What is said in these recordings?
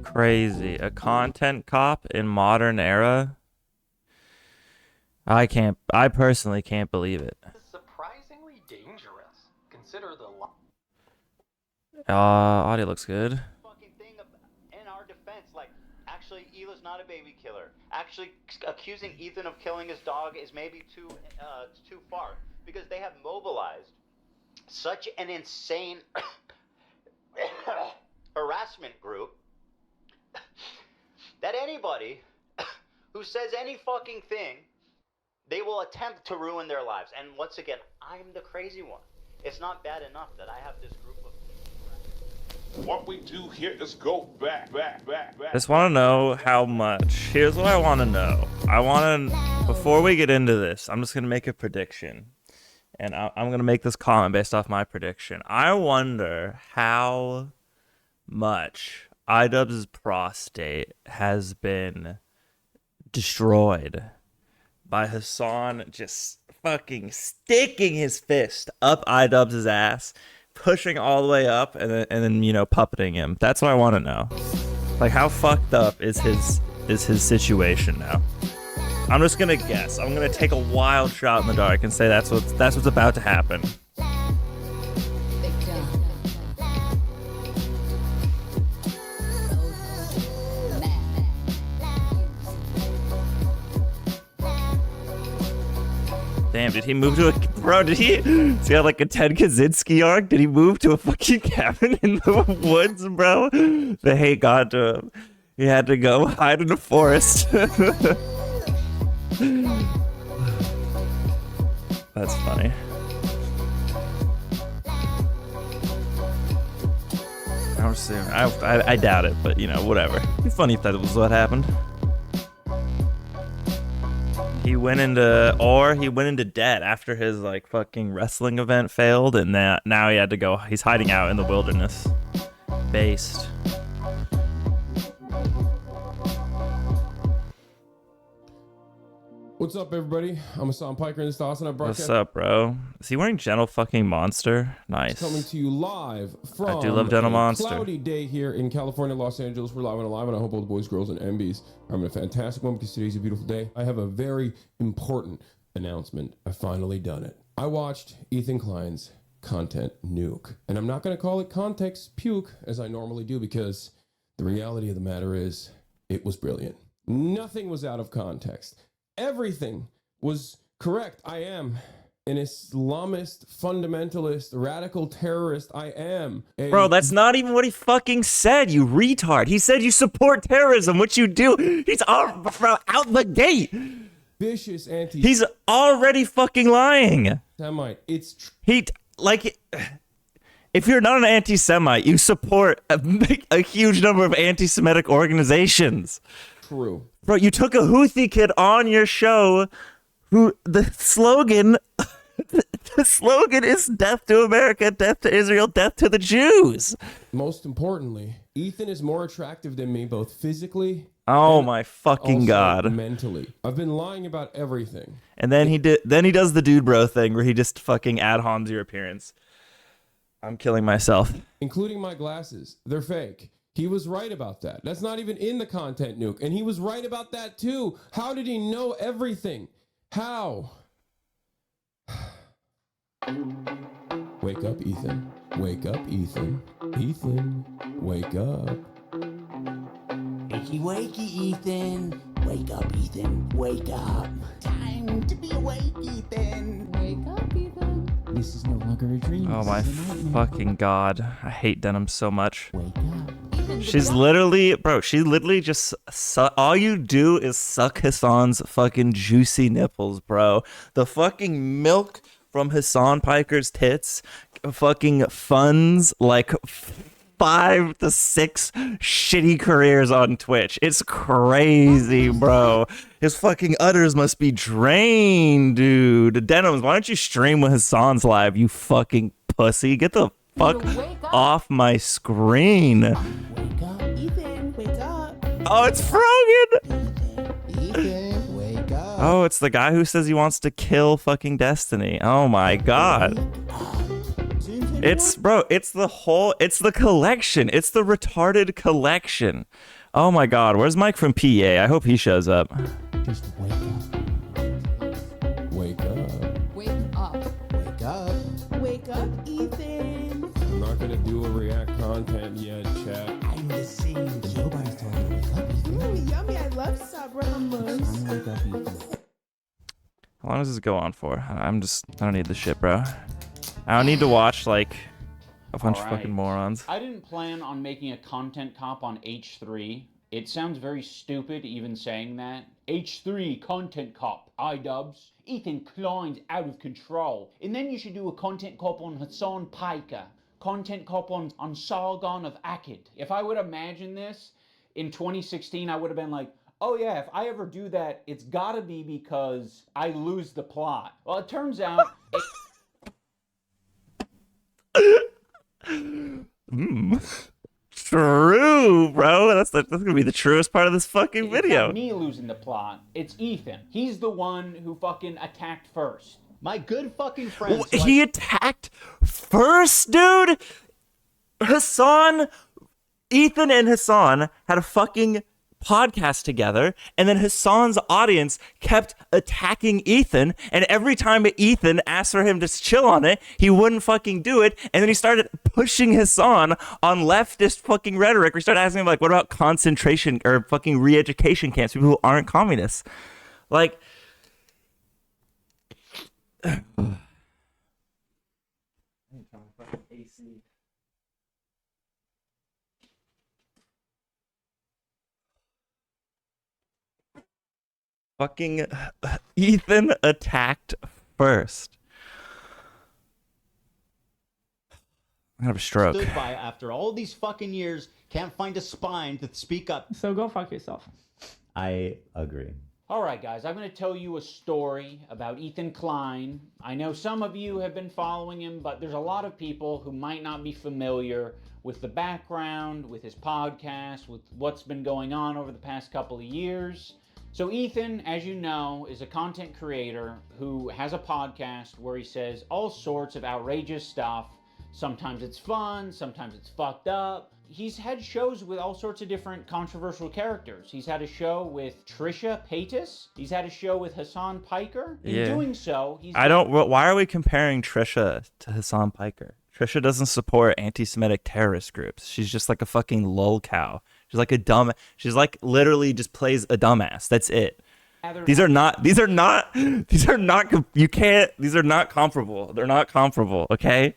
Crazy. A content cop in modern era? I personally can't believe it. Surprisingly dangerous. Consider the Audio looks good. Fucking thing in our defense, like, actually, Hila's not a baby killer. Actually, accusing Ethan of killing his dog is maybe too far, because they have mobilized such an insane harassment group that anybody who says any fucking thing, they will attempt to ruin their lives. And once again, I'm the crazy one. It's not bad enough that I have this group of... What we do here is go back. Just want to know how much. Here's what I want to know. Before we get into this, I'm just going to make a prediction. And I'm going to make this comment based off my prediction. I wonder how much iDubbbz's prostate has been destroyed by Hassan just fucking sticking his fist up iDubbbz's ass, pushing all the way up, and then you know, puppeting him. That's what I want to know. Like, how fucked up is his situation now? I'm just gonna guess. I'm gonna take a wild shot in the dark and say that's what's about to happen. Damn, did he move to a... Bro, did he... He's got like a Ted Kaczynski arc? Did he move to a fucking cabin in the woods, bro? The hate got to him. He had to go hide in the forest. That's funny. I doubt it, but you know, whatever. It'd be funny if that was what happened. He went into debt after his like fucking wrestling event failed, and now he had to go. He's hiding out in the wilderness. Based. What's up, everybody? I'm Hassan Piker, and this is Austin. What's up, bro? Is he wearing Gentle fucking Monster? Nice. Coming to you live from I do love Gentle Monster. A cloudy day here in California, Los Angeles. We're live and alive, and I hope all the boys, girls, and MBs are having a fantastic one because today's a beautiful day. I have a very important announcement. I've finally done it. I watched Ethan Klein's Content Nuke, and I'm not going to call it Context Puke as I normally do because the reality of the matter is it was brilliant. Nothing was out of context. Everything was correct. I am an Islamist, fundamentalist, radical terrorist. I am Bro, that's not even what he fucking said, you retard. He said you support terrorism, which you do. He's out the gate. Vicious anti... He's already fucking lying. Semite. It's... If you're not an anti-Semite, you support a huge number of anti-Semitic organizations. True. Bro, you took a Houthi kid on your show who the slogan is death to America, death to Israel, death to the Jews. Most importantly, Ethan is more attractive than me, both physically Oh my fucking god. mentally. I've been lying about everything. And then he does the dude bro thing where he just fucking ad-homs your appearance. I'm killing myself. Including my glasses. They're fake. He was right about that. That's not even in the Content Nuke. And he was right about that too. How did he know everything? How? Wake up, Ethan. Wake up, Ethan. Ethan, wake up. Wakey, wakey, Ethan. Wake up, Ethan. Wake up. Time to be awake, Ethan. Wake up, Ethan. This is no longer a dream. Oh my fucking god. I hate Denim so much. Wake up. She's literally, bro, she literally just, all you do is suck Hassan's fucking juicy nipples, bro. The fucking milk from Hassan Piker's tits fucking funds like 5 to 6 shitty careers on Twitch. It's crazy, bro. His fucking udders must be drained, dude. Denims, why don't you stream with Hassan's live, you fucking pussy? Get the fuck off my screen. Wake up, Ethan. Wake up. Oh, it's Frogan. Ethan, wake up. Oh, it's the guy who says he wants to kill fucking Destiny. Oh my god. Wake up. Since It's the collection. It's the retarded collection. Oh my god, where's Mike from PA? I hope he shows up. Just wake up. Wake up. Wake up. Wake up. Wake up, Ethan. I'm not gonna do a react content yet, chat. I'm the same. Nobody's telling me to wake up, Ethan. Ooh, yummy. I love Sabra hummus. I'm wake up, Ethan. How long does this go on for? I don't need this shit, bro. I don't need to watch like a bunch of Alright. fucking morons. I didn't plan on making a content cop on H3. It sounds very stupid even saying that. H3 content cop, iDubbbz. Ethan Klein's out of control. And then you should do a content cop on Hassan Piker. Content cop on Sargon of Akkad. If I would imagine this in 2016, I would have been like, oh yeah, if I ever do that, it's gotta be because I lose the plot. Well, it turns out... True, bro. That's gonna be the truest part of this fucking It's video. not me losing the plot. It's Ethan. He's the one who fucking attacked first. My good fucking friend. He attacked first, dude. Ethan and Hassan had a fucking podcast together, and then Hassan's audience kept attacking Ethan, and every time Ethan asked for him to chill on it, he wouldn't fucking do it, and then he started pushing Hassan on leftist fucking rhetoric. We started asking him, like, what about concentration or fucking re-education camps, people who aren't communists? Like, fucking Ethan attacked first. I have a stroke. stood by after all these fucking years, can't find a spine to speak up. So go fuck yourself. I agree. Alright guys, I'm going to tell you a story about Ethan Klein. I know some of you have been following him, but there's a lot of people who might not be familiar with the background, with his podcast, with what's been going on over the past couple of years. So Ethan, as you know, is a content creator who has a podcast where he says all sorts of outrageous stuff. Sometimes it's fun, sometimes it's fucked up. He's had shows with all sorts of different controversial characters. He's had a show with Trisha Paytas. He's had a show with Hassan Piker. In doing so, he's... Why are we comparing Trisha to Hassan Piker? Trisha doesn't support anti-Semitic terrorist groups. She's just like a fucking lol cow. She's like a dumb. She's like literally just plays a dumbass. That's it. These are not comparable. They're not comparable. Okay.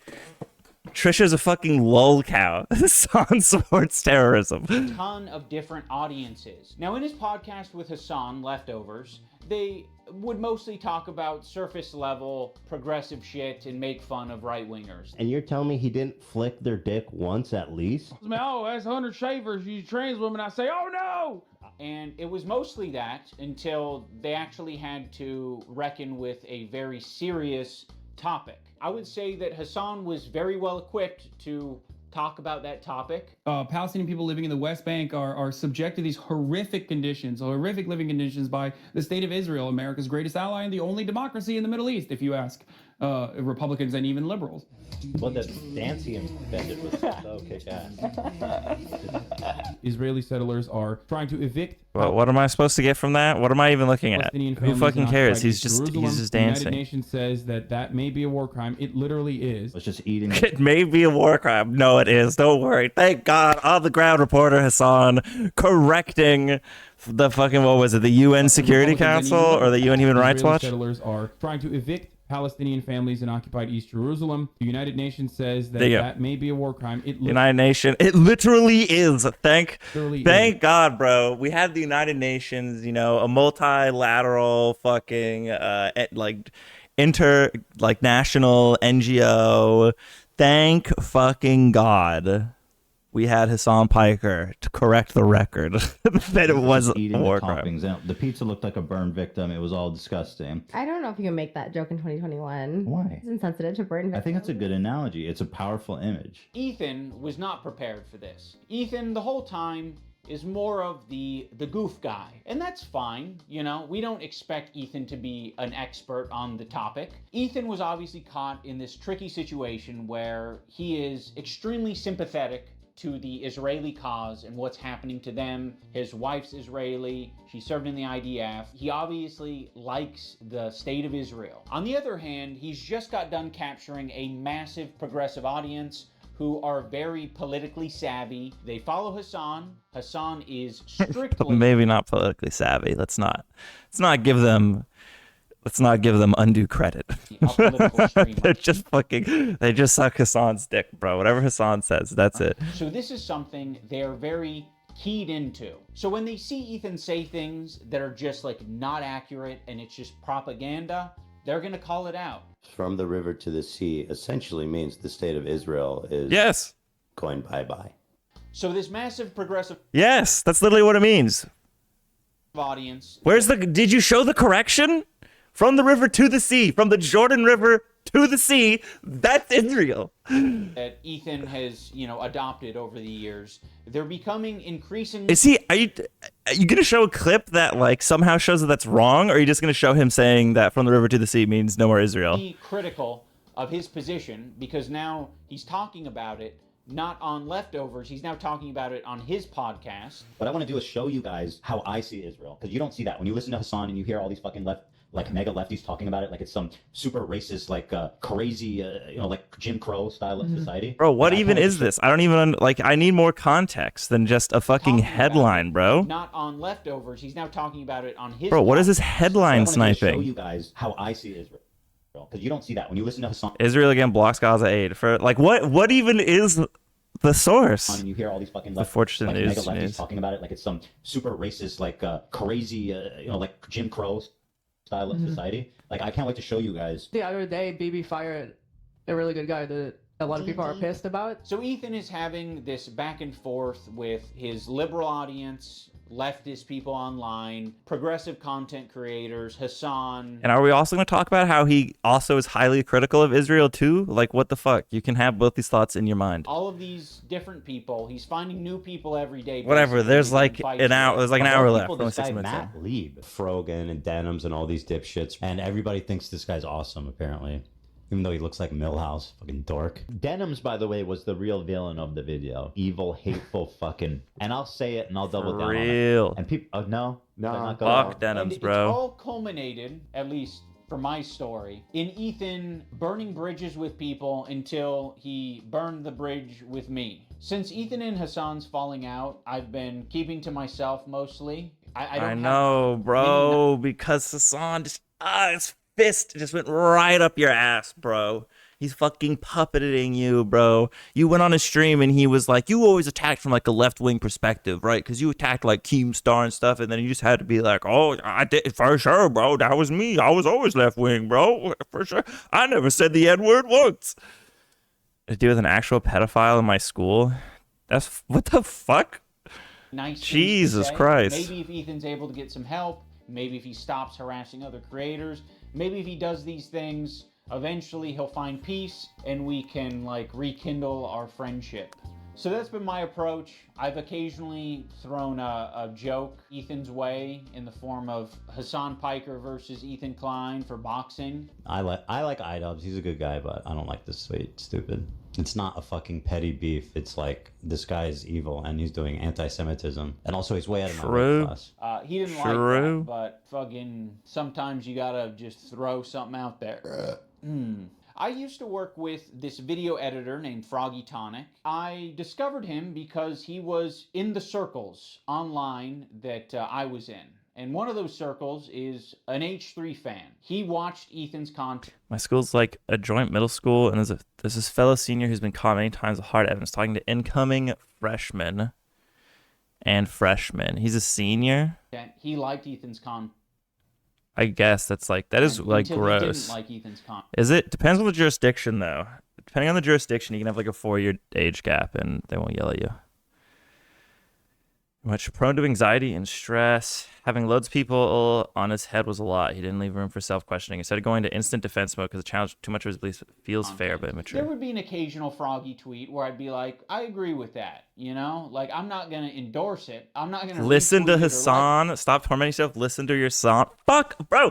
Trisha's a fucking lol cow. Hassan supports terrorism. A ton of different audiences. Now, in his podcast with Hassan, Leftovers, they would mostly talk about surface level progressive shit and make fun of right wingers. And you're telling me he didn't flick their dick once at least? Oh, that's 100 shavers. You trans women. I say, oh no! And it was mostly that until they actually had to reckon with a very serious topic. I would say that Hassan was very well equipped to talk about that topic. Palestinian people living in the West Bank are subject to these horrific conditions, horrific living conditions by the state of Israel, America's greatest ally and the only democracy in the Middle East, if you ask Republicans and even liberals. Well, the dance he invented was so kick-ass. Israeli settlers are trying to evict. Well, what am I supposed to get from that? What am I even looking at? Palestinian Who families fucking in cares? occupied He's just Jerusalem. The dancing. United Nations says that may be a war crime. It literally is. Was just eating. It may be a war crime. No, it is. Don't worry. Thank God. On the ground reporter Hassan correcting the fucking, what was it? The UN Security Republicans Council and even or the UN Human Rights Israeli Watch? Settlers are trying to evict Palestinian families in occupied East Jerusalem. The United Nations says that There you go. that may be a war crime. United Nations. It literally is. Thank Literally God, bro. We had the United Nations, you know, a multilateral fucking national NGO. Thank fucking God. We had Hassan Piker to correct the record that it was a eating war the crime. toppings out. The pizza looked like a burn victim. It was all disgusting. I don't know if you can make that joke in 2021. Why? It's insensitive to burn I think it's a good analogy. It's a powerful image. Ethan was not prepared for this. Ethan, the whole time, is more of the goof guy. And that's fine, you know, we don't expect Ethan to be an expert on the topic. Ethan was obviously caught in this tricky situation where he is extremely sympathetic to the Israeli cause and what's happening to them. His wife's Israeli, she served in the IDF. He obviously likes the state of Israel. On the other hand, he's just got done capturing a massive progressive audience who are very politically savvy. They follow Hassan. Hassan is strictly Maybe not politically savvy. Let's not give them undue credit. a political streamer. They just suck Hassan's dick, bro. Whatever Hassan says, that's it. So this is something they're very keyed into. So when they see Ethan say things that are just like not accurate and it's just propaganda, they're gonna call it out. From the river to the sea essentially means the state of Israel is Yes. going bye-bye. So this massive progressive Yes, that's literally what it means. audience, Did you show the correction? From the river to the sea, from the Jordan River to the sea, that's Israel. that Ethan has, you know, adopted over the years, they're becoming increasingly Are you gonna show a clip that like somehow shows that that's wrong, or are you just gonna show him saying that from the river to the sea means no more Israel? critical of his position because now he's talking about it not on Leftovers, he's now talking about it on his podcast. What I want to do is show you guys how I see Israel, because you don't see that. When you listen to Hassan and you hear all these fucking mega lefties talking about it like it's some super racist, crazy, like Jim Crow style of society. Bro, what even is this? I don't even I need more context than just a fucking headline, bro. Not on Leftovers, he's now talking about it on his Bro, what is this podcast. headline I want to show sniping? you guys how I see Israel, because you don't see that when you listen to Hassan. Israel again blocks Gaza aid for like what even is the source? And you hear all these fucking The Fortune mega News lefties news. talking about it like it's some super racist, crazy, like Jim Crow style of society. Like, I can't wait to show you guys. The other day, Bibi fired a really good guy that a lot of people are pissed about. So Ethan is having this back and forth with his liberal audience, leftist people online, progressive content creators, Hassan. And are we also going to talk about how he also is highly critical of Israel too? Like, what the fuck? You can have both these thoughts in your mind. All of these different people. He's finding new people every day. Whatever. basically, There's that he like can fight an hour. with. There's like an Of all hour left. people, Only this 6 guy, minutes. Matt Lieb, Frogan and Denims and all these dipshits, and everybody thinks this guy's awesome, apparently. Even though he looks like Millhouse, fucking dork. Denims, by the way, was the real villain of the video. Evil, hateful, fucking. And I'll say it, and I'll double down real. on it. And people, oh no, Fuck Denims, And bro. It's all culminated, at least for my story, in Ethan burning bridges with people until he burned the bridge with me. Since Ethan and Hassan's falling out, I've been keeping to myself mostly. I don't have know, bro, because Hassan just his fist just went right up your ass, bro. He's fucking puppeting you, bro. You went on a stream and he was like, you always attacked from like a left-wing perspective, right? Because you attacked like Keemstar and stuff, and then you just had to be like, oh, I did for sure, bro. That was me. I was always left-wing, bro. For sure. I never said the N-word once. To do with an actual pedophile in my school? That's what the fuck? nice things to Jesus say. Christ. Maybe if Ethan's able to get some help, maybe if he stops harassing other creators, maybe if he does these things, eventually he'll find peace and we can like rekindle our friendship. So that's been my approach. I've occasionally thrown a joke Ethan's way in the form of Hassan Piker versus Ethan Klein for boxing. I like iDubbbz. He's a good guy, but I don't like this stupid. It's not a fucking petty beef. It's like this guy is evil and he's doing anti-Semitism, and also he's way out of my weight class. He didn't like that, but fucking sometimes you gotta just throw something out there. I used to work with this video editor named Froggy Tonic. I discovered him because he was in the circles online that I was in. And one of those circles is an H3 fan. He watched Ethan's content. My school's like a joint middle school, and there's this fellow senior who's been caught many times with hard evidence talking to incoming freshmen and freshmen. He's a senior. He liked Ethan's content. I guess that's like, that is like Until gross. He didn't like Ethan's content. Is it? Depends on the jurisdiction though. Depending on the jurisdiction, you can have like a 4-year age gap and they won't yell at you. Much prone to anxiety and stress. Having loads of people on his head was a lot. He didn't leave room for self-questioning. Instead of going to instant defense mode because the challenge too much of his beliefs feels fair but immature. There would be an occasional Froggy tweet where I'd be like, I agree with that, you know? Like, I'm not going to endorse it. I'm not going to listen to Hassan. Stop tormenting yourself. Listen to your son. Fuck, bro.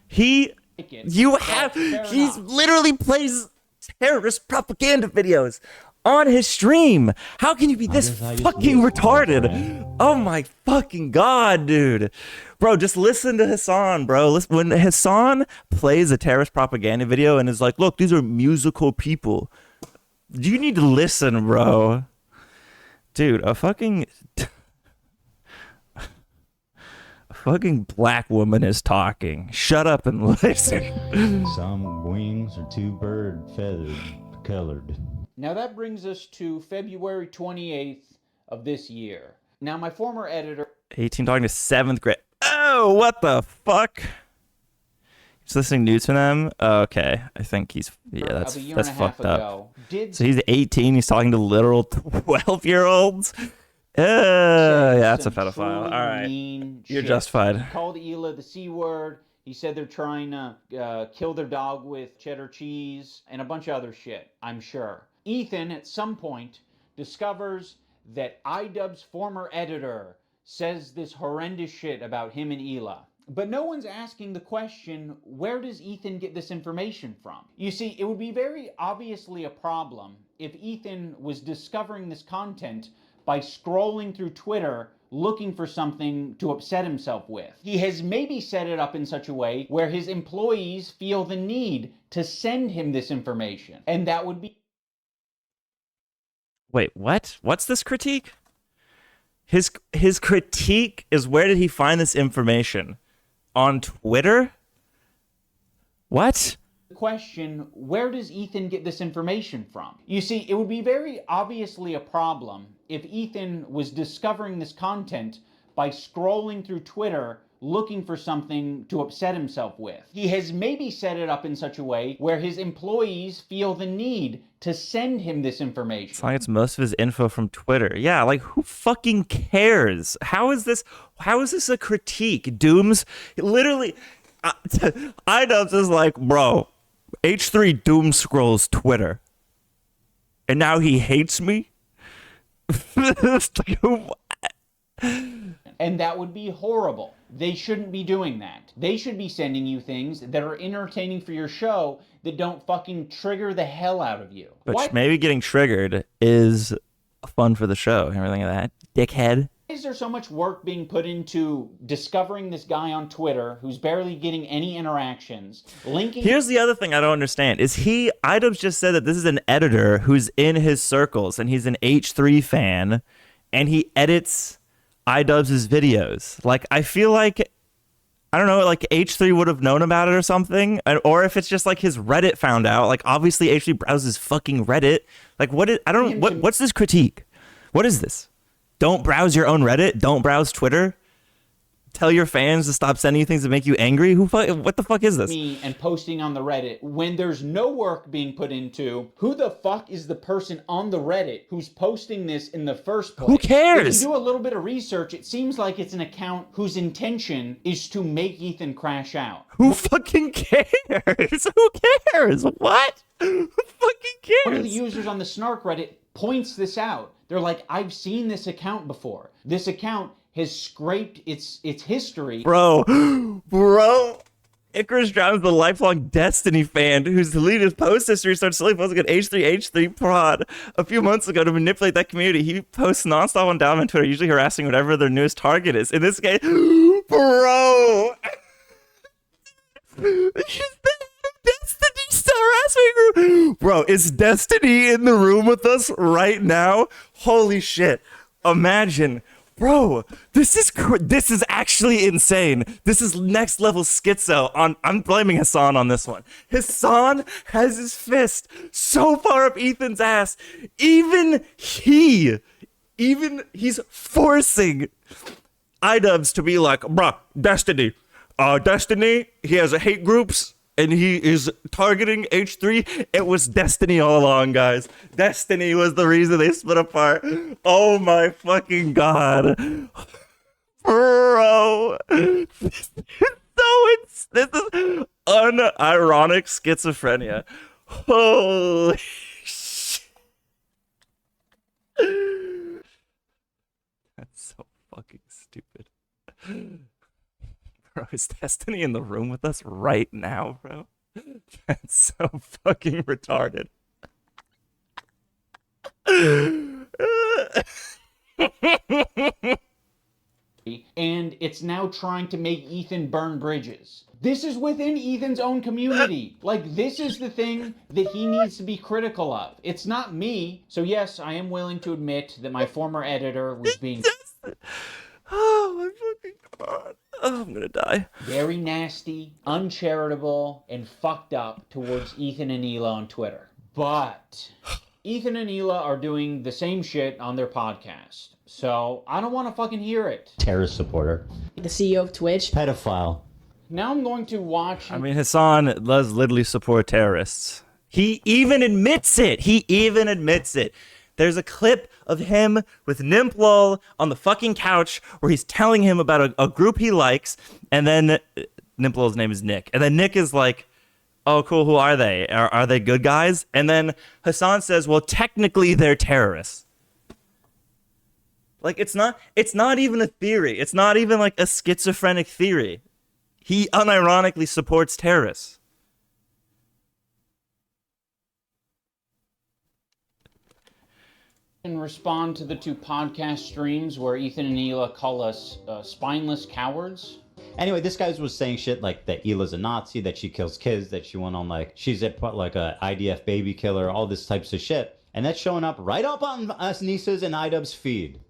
He literally plays terrorist propaganda videos on his stream. How can you be this fucking retarded? Oh my fucking god, dude. Bro, just listen to Hassan, bro. Listen, when Hassan plays a terrorist propaganda video and is like, look, these are musical people. You need to listen, bro. Dude, a fucking black woman is talking. Shut up and listen. Some wings are too bird feathered colored. Now that brings us to February 28th of this year. Now my former editor... 18 talking to 7th grade. Oh, what the fuck? He's listening news to them? Oh, okay. I think he's... Yeah, that's fucked up. So he's 18, he's talking to literal 12-year-olds? Yeah, that's a pedophile. All right. You're justified. He called Hila the C word. He said they're trying to kill their dog with cheddar cheese and a bunch of other shit, I'm sure. Ethan, at some point, discovers that iDubbbz's former editor says this horrendous shit about him and Hila. But no one's asking the question, where does Ethan get this information from? You see, it would be very obviously a problem if Ethan was discovering this content by scrolling through Twitter looking for something to upset himself with. He has maybe set it up in such a way where his employees feel the need to send him this information. And that would be... Wait, what? What's this critique? His critique is, where did he find this information? On Twitter? What? Question, where does Ethan get this information from? You see, it would be very obviously a problem if Ethan was discovering this content by scrolling through Twitter looking for something to upset himself with. He has maybe set it up in such a way where his employees feel the need to send him this information. It's like it's most of his info from Twitter. Yeah, like who fucking cares? How is this a critique? Dooms literally iDubbbz is like, bro, H3 doom scrolls Twitter. And now he hates me? And that would be horrible. They shouldn't be doing that. They should be sending you things that are entertaining for your show that don't fucking trigger the hell out of you. But maybe getting triggered is fun for the show and everything like that. Dickhead. Why is there so much work being put into discovering this guy on Twitter who's barely getting any interactions, linking... Here's the other thing I don't understand. Is iDubbbz just said that this is an editor who's in his circles and he's an H3 fan and he edits iDubbbz's videos. Like, I feel like, I don't know, like H3 would have known about it or something. Or if it's just like his Reddit found out. Like, obviously H3 browses fucking Reddit. Like, what's this critique? What is this? Don't browse your own Reddit? Don't browse Twitter? Tell your fans to stop sending you things that make you angry? What the fuck is this? Me and posting on the Reddit when there's no work being put into who the fuck is the person on the Reddit who's posting this in the first place. Who cares? If you do a little bit of research, it seems like it's an account whose intention is to make Ethan crash out. Who fucking cares? Who cares? What? Who fucking cares? One of the users on the Snark Reddit points this out. They're like, I've seen this account before. This account has scraped its history. Bro, Icarus Drown is the lifelong Destiny fan who's deleted his post history, started slowly posting at H3 prod a few months ago to manipulate that community. He posts nonstop on Down on Twitter, usually harassing whatever their newest target is. In this case, bro, Destiny still harassing group. Bro, is Destiny in the room with us right now? Holy shit. Imagine. Bro, this is actually insane. This is next level schizo. I'm blaming Hassan on this one. Hassan has his fist so far up Ethan's ass. Even he's forcing iDubbbz to be like, bruh, Destiny, he has hate groups. and he is targeting H3. It was Destiny all along, guys. Destiny was the reason they split apart. Oh my fucking god. Bro. This is unironic schizophrenia. Holy shit. That's so fucking stupid. Bro, is Destiny in the room with us right now, bro? That's so fucking retarded. And it's now trying to make Ethan burn bridges. This is within Ethan's own community. Like, this is the thing that he needs to be critical of. It's not me. So yes, I am willing to admit that my former editor was being... Oh my fucking god. Oh, I'm gonna die. Very nasty, uncharitable, and fucked up towards Ethan and Hila on Twitter. But Ethan and Hila are doing the same shit on their podcast. So I don't want to fucking hear it. Terrorist supporter. The CEO of Twitch. Pedophile. Now I'm going to watch... I mean, Hassan does literally support terrorists. He even admits it. There's a clip of him with Nimplol on the fucking couch where he's telling him about a group he likes, and then Nimplol's name is Nick. And then Nick is like, oh, cool, who are they? Are they good guys? And then Hassan says, well, technically they're terrorists. Like, it's not even a theory. It's not even like a schizophrenic theory. He unironically supports terrorists. And respond to the two podcast streams where Ethan and Hila call us spineless cowards. Anyway, this guy was saying shit like that Hila's a Nazi, that she kills kids, that she went on like, she's a IDF baby killer, all this types of shit. And that's showing up right up on us Nisa's and iDubbbz's feed.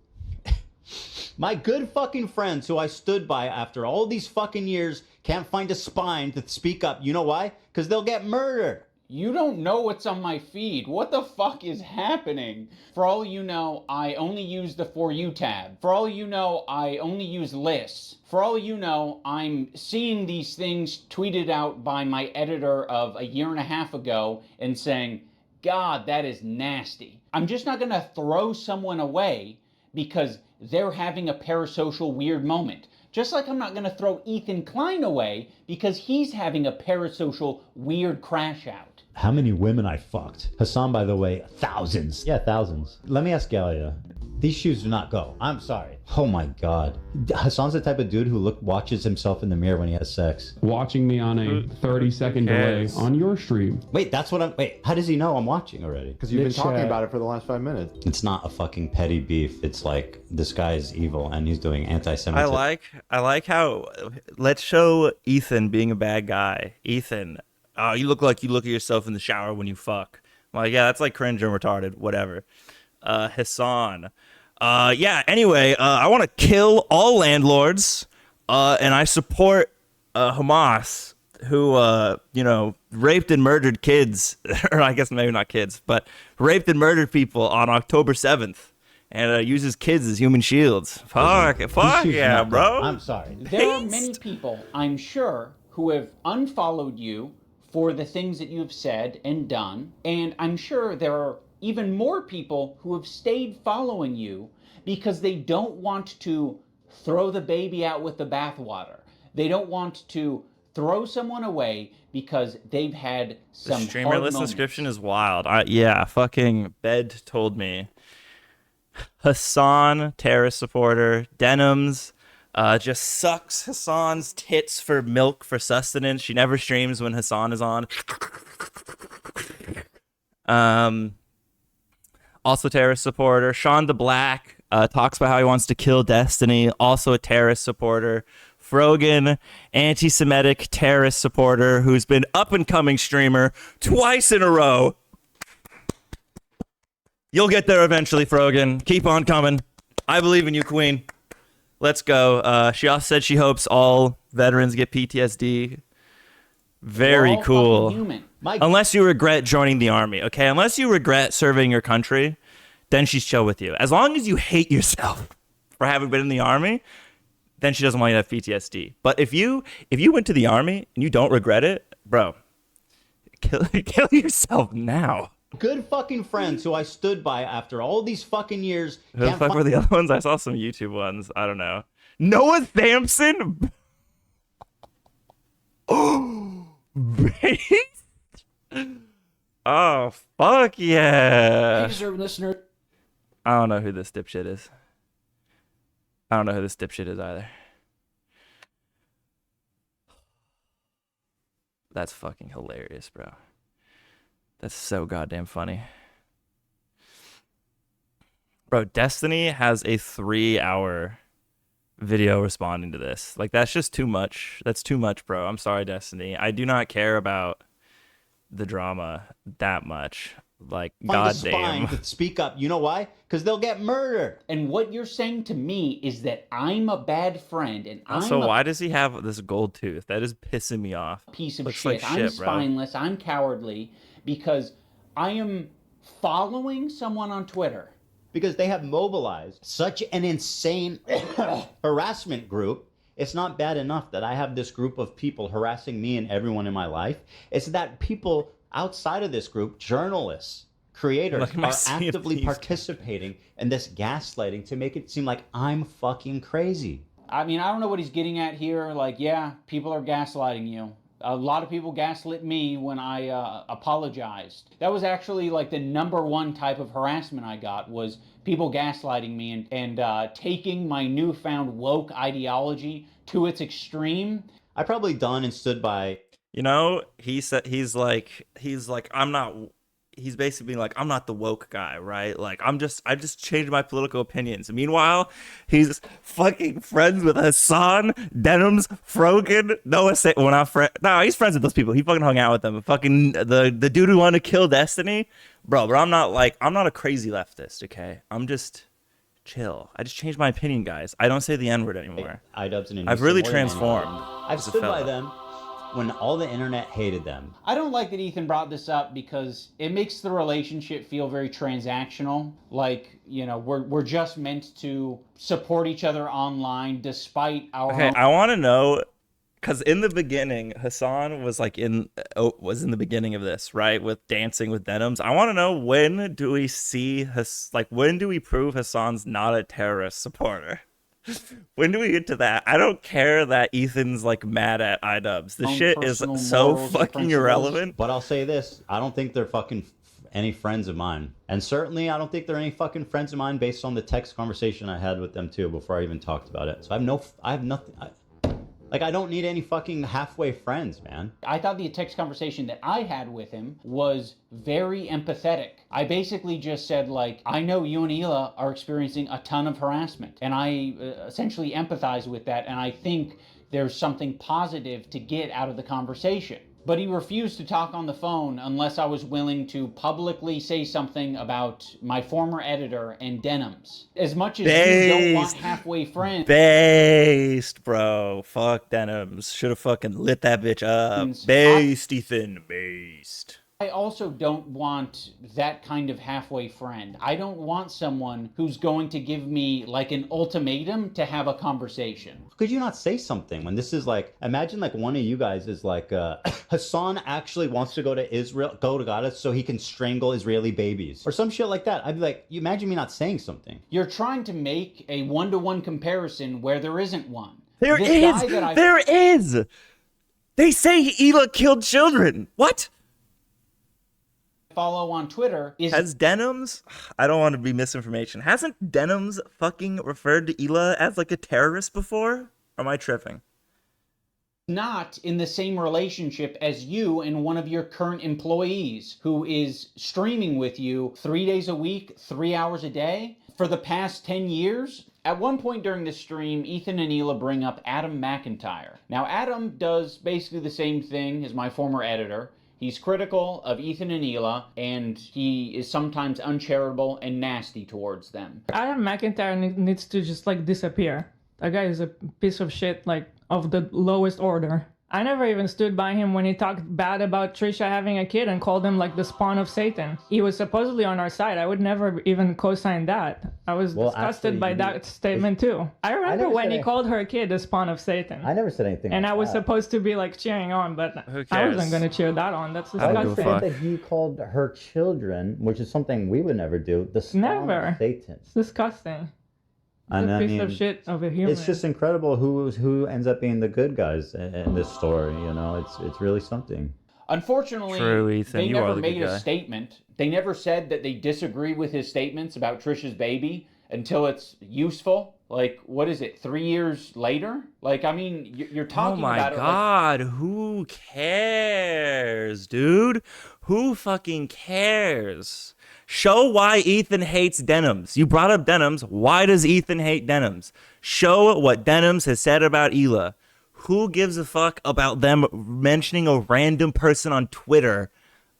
My good fucking friends who I stood by after all these fucking years can't find a spine to speak up. You know why? Because they'll get murdered. You don't know what's on my feed. What the fuck is happening? For all you know, I only use the For You tab. For all you know, I only use lists. For all you know, I'm seeing these things tweeted out by my editor of a year and a half ago and saying, God, that is nasty. I'm just not gonna throw someone away because they're having a parasocial weird moment. Just like I'm not gonna throw Ethan Klein away because he's having a parasocial weird crash out. How many women I fucked? Hassan, by the way, thousands. Yeah, thousands. Let me ask Galia. These shoes do not go. I'm sorry. Oh my God. Hassan's the type of dude who watches himself in the mirror when he has sex. Watching me on a 30-second delay on your stream. Wait, how does he know I'm watching already? Because you've been talking about it for the last 5 minutes. It's not a fucking petty beef. It's like, this guy is evil and he's doing anti-Semitism. I like how, let's show Ethan being a bad guy. Ethan, you look like you look at yourself in the shower when you fuck. I'm like, yeah, that's like cringe and retarded, whatever. Hassan. Anyway, I want to kill all landlords, and I support Hamas, who, raped and murdered kids, or I guess maybe not kids, but raped and murdered people on October 7th, and uses kids as human shields. Fuck yeah, bro. I'm sorry. There are many people, I'm sure, who have unfollowed you for the things that you have said and done, and I'm sure there are even more people who have stayed following you because they don't want to throw the baby out with the bathwater. They don't want to throw someone away because they've had some the streamer list description is wild. Fucking Bed told me. Hassan, terrorist supporter. Denims just sucks Hassan's tits for milk for sustenance. She never streams when Hassan is on. Also terrorist supporter. Sean the Black talks about how he wants to kill Destiny. Also a terrorist supporter. Frogan, anti-Semitic terrorist supporter who's been up-and-coming streamer twice in a row. You'll get there eventually, Frogan. Keep on coming. I believe in you, Queen. Let's go. She also said she hopes all veterans get PTSD. Very cool. Unless you regret joining the army, okay? Unless you regret serving your country, then she's chill with you. As long as you hate yourself for having been in the army, then she doesn't want you to have PTSD. But if you went to the army and you don't regret it, bro, kill yourself now. Good fucking friends who I stood by after all these fucking years. Who the fuck were the other ones? I saw some YouTube ones. I don't know. Noah Sampson. Oh, Based? Oh, fuck yeah. Deserving listener. I don't know who this dipshit is. I don't know who this dipshit is either. That's fucking hilarious, bro. That's so goddamn funny. Bro, Destiny has a 3-hour video responding to this. Like, that's just too much. That's too much, bro. I'm sorry, Destiny. I do not care about the drama that much. Like, goddamn. To speak up. You know why? Because they'll get murdered. And what you're saying to me is that I'm a bad friend, and Also, I'm a why does he have this gold tooth? That is pissing me off. piece of Looks shit. like I'm shit, bro. spineless. I'm cowardly because I am following someone on Twitter. Because they have mobilized such an insane harassment group. It's not bad enough that I have this group of people harassing me and everyone in my life. It's that people outside of this group, journalists, creators, Look at my are Sea of actively Thieves. participating in this gaslighting to make it seem like I'm fucking crazy. I mean, I don't know what he's getting at here. Like, yeah, people are gaslighting you. A lot of people gaslit me when I apologized. That was actually like the #1 type of harassment I got, was people gaslighting me and taking my newfound woke ideology to its extreme. I probably done and stood by. You know, he's basically like, I'm not the woke guy, right? Like, I just changed my political opinions. Meanwhile, he's fucking friends with Hassan, Denims, Frogan, Noah. He's friends with those people. He fucking hung out with them. Fucking the dude who wanted to kill Destiny, bro. But I'm not a crazy leftist. Okay, I'm just chill. I just changed my opinion, guys. I don't say the N-word anymore. I've really transformed. I've stood by them when all the internet hated them. I don't like that Ethan brought this up because it makes the relationship feel very transactional. Like, you know, we're just meant to support each other online despite our Okay, I want to know, because in the beginning, Hassan was in the beginning of this, right, with Dancing with Denims. I want to know, when do we see when do we prove Hassan's not a terrorist supporter? When do we get to that? I don't care that Ethan's mad at iDubbbz. The shit is so fucking irrelevant. But I'll say this, I don't think they're fucking any friends of mine. And certainly I don't think they're any fucking friends of mine based on the text conversation I had with them too before I even talked about it. So I have nothing. I don't need any fucking halfway friends, man. I thought the text conversation that I had with him was very empathetic. I basically just said, I know you and Hila are experiencing a ton of harassment, and I essentially empathize with that, and I think there's something positive to get out of the conversation. But he refused to talk on the phone unless I was willing to publicly say something about my former editor and Denims. As much as you don't want halfway friends. Based, bro. Fuck Denims. Should have fucking lit that bitch up. Based, Ethan. Based. I also don't want that kind of halfway friend. I don't want someone who's going to give me an ultimatum to have a conversation. Could you not say something when this is imagine one of you guys is Hassan actually wants to go to Israel, go to Gaza so he can strangle Israeli babies or some shit like that. I'd be like, you imagine me not saying something. You're trying to make a one-to-one comparison where there isn't one. There is. They say Hila killed children. What? Follow on Twitter is... Has Denims, I don't want to be misinformation, hasn't Denims fucking referred to Hila as a terrorist before? Or am I tripping? Not in the same relationship as you and one of your current employees who is streaming with you 3 days a week, 3 hours a day for the past 10 years. At one point during the stream, Ethan and Hila bring up Adam McIntyre. Now, Adam does basically the same thing as my former editor. He's critical of Ethan and Hila, and he is sometimes uncharitable and nasty towards them. Adam McIntyre needs to just disappear. That guy is a piece of shit, of the lowest order. I never even stood by him when he talked bad about Trisha having a kid and called him like the spawn of Satan. He was supposedly on our side. I would never even co-sign that. I was disgusted by that statement too. I remember when he called her kid the spawn of Satan. I never said anything. And like I was that. supposed to be like cheering on, but Who I cares? wasn't going to cheer that on. That's I don't disgusting. think that he called her children, which is something we would never do, the spawn Never. of Satan. It's disgusting. And a I piece mean, of shit of a human. it's just incredible who ends up being the good guys in this story. You know, it's really something. Unfortunately, True, Ethan, they you are never the made good a guy. statement. They never said that they disagree with his statements about Trisha's baby until it's useful. Like, what is it, 3 years later? Like, I mean, you're talking Oh my about it like, god, who cares, dude? Who fucking cares? Show why Ethan hates denims. You brought up denims. Why does Ethan hate denims? Show what denims has said about Hila. Who gives a fuck about them mentioning a random person on Twitter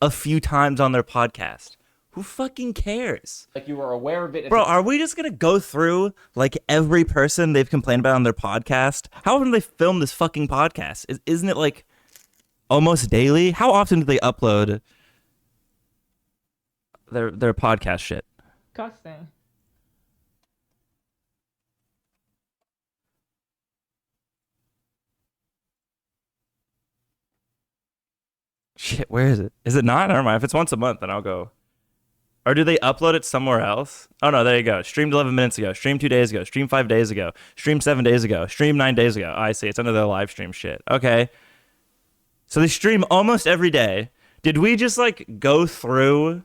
a few times on their podcast? Who fucking cares? like you were aware of it. Bro, are we just gonna go through like every person they've complained about on their podcast? How often do they film this fucking podcast? Isn't it like almost daily? How often do they upload their podcast shit? disgusting. Shit, where is it? Is it not? Never mind. If it's once a month, then I'll go. Or do they upload it somewhere else? Oh no, there you go. Streamed 11 minutes ago. Streamed 2 days ago. Streamed 5 days ago. Streamed 7 days ago. Streamed 9 days ago. Oh, I see. It's under their live stream shit. Okay. So they stream almost every day. Did we just like go through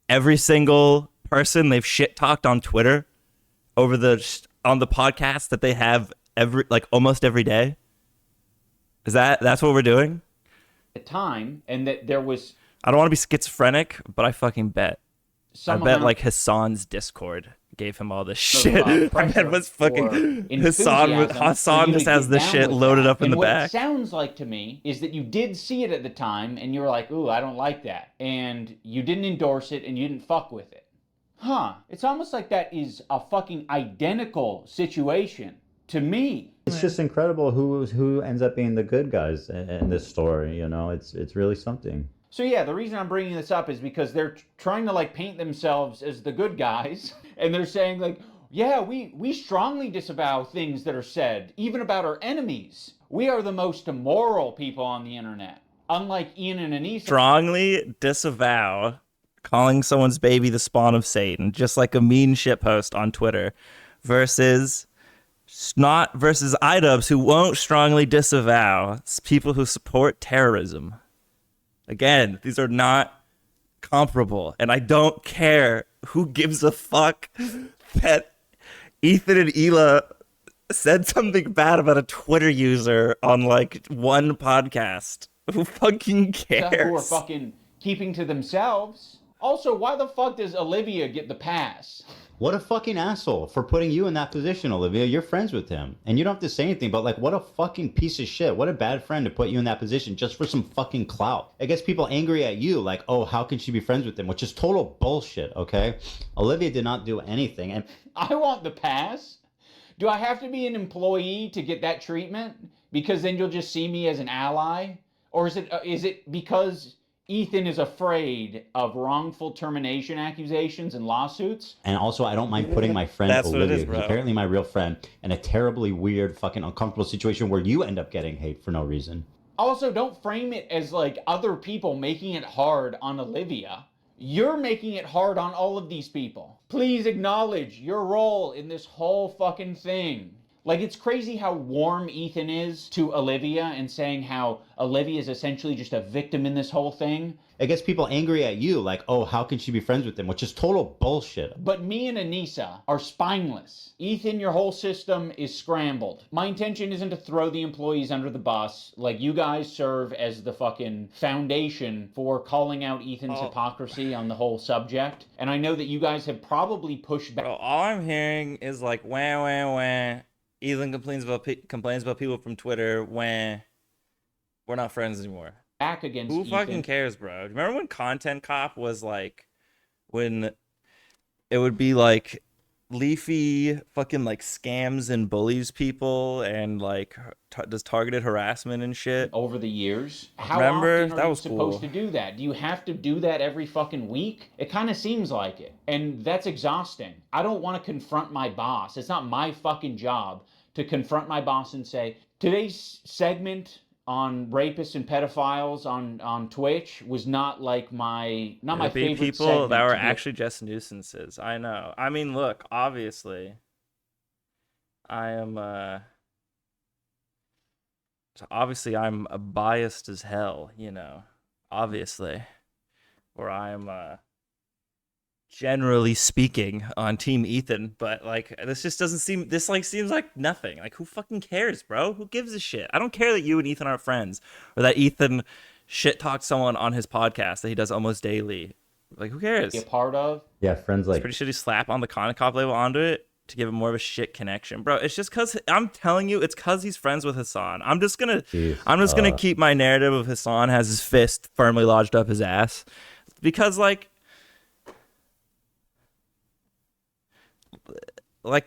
every single person they've shit talked on Twitter on the podcast that they have almost every day? That's what we're doing? at the time, and that there was. I don't want to be schizophrenic, but I fucking bet. I bet amount- like Hassan's Discord gave him all this shit. I bet pressure was or fucking Hassan enthusiasm just for you has to the get shit down with loaded that. up in And the what back. it sounds like to me is that you did see it at the time and you were like, ooh, I don't like that. And you didn't endorse it and you didn't fuck with it. Huh. It's almost like that is a fucking identical situation to me. It's just incredible who ends up being the good guys in this story. You know, it's really something. So yeah, the reason I'm bringing this up is because they're trying to like paint themselves as the good guys, and they're saying like, yeah, we strongly disavow things that are said, even about our enemies. We are the most immoral people on the internet, unlike Ian and Anissa. Strongly disavow calling someone's baby the spawn of Satan, just like a mean shitpost on Twitter, versus iDubbbz, who won't strongly disavow people who support terrorism. Again, these are not comparable, and I don't care who gives a fuck that Ethan and Hila said something bad about a Twitter user on like one podcast. Who fucking cares? Who are fucking keeping to themselves. Also, why the fuck does Olivia get the pass? What a fucking asshole for putting you in that position, Olivia. You're friends with him. And you don't have to say anything, but like, what a fucking piece of shit. What a bad friend to put you in that position just for some fucking clout. It gets people angry at you, like, oh, how can she be friends with him? Which is total bullshit, okay? Olivia did not do anything. And I want the pass. Do I have to be an employee to get that treatment? Because then you'll just see me as an ally? Or is it because Ethan is afraid of wrongful termination accusations and lawsuits? And also, I don't mind putting my friend That's what it Olivia, is, who's bro. apparently my real friend, in a terribly weird, fucking uncomfortable situation where you end up getting hate for no reason. Also, don't frame it as like other people making it hard on Olivia. You're making it hard on all of these people. Please acknowledge your role in this whole fucking thing. Like, it's crazy how warm Ethan is to Olivia and saying how Olivia is essentially just a victim in this whole thing. It gets people angry at you, like, oh, how can she be friends with him? Which is total bullshit. But me and Anissa are spineless. Ethan, your whole system is scrambled. My intention isn't to throw the employees under the bus. Like, you guys serve as the fucking foundation for calling out Ethan's hypocrisy on the whole subject. And I know that you guys have probably pushed back. Bro, all I'm hearing is like wah wah wah. Ethan complains about people from Twitter when we're not friends anymore. Back against Who Ethan. fucking cares, bro? Remember when Content Cop was like, when it would be like Leafy fucking like scams and bullies people and like does targeted harassment and shit over the years. How Remember? often are That you was supposed cool. to do that? Do you have to do that every fucking week? It kind of seems like it. And that's exhausting. I don't want to confront my boss. It's not my fucking job to confront my boss and say, today's segment on rapists and pedophiles on Twitch was not like my There'd be favorite people segment that were to be- actually just nuisances. I know. I mean, look, obviously, I am. Obviously, I'm biased as hell. You know, obviously, or I'm generally speaking on Team Ethan. But like, this just doesn't seem. This like seems like nothing. Like, who fucking cares, bro? Who gives a shit? I don't care that you and Ethan aren't friends, or that Ethan shit talked someone on his podcast that he does almost daily. Like, who cares? be a part of. Yeah, friends It's like pretty shitty slap on the Comic Cop label onto it to give him more of a shit connection, bro. It's just because I'm telling you, it's because he's friends with Hassan. I'm just gonna keep my narrative of Hassan has his fist firmly lodged up his ass, because like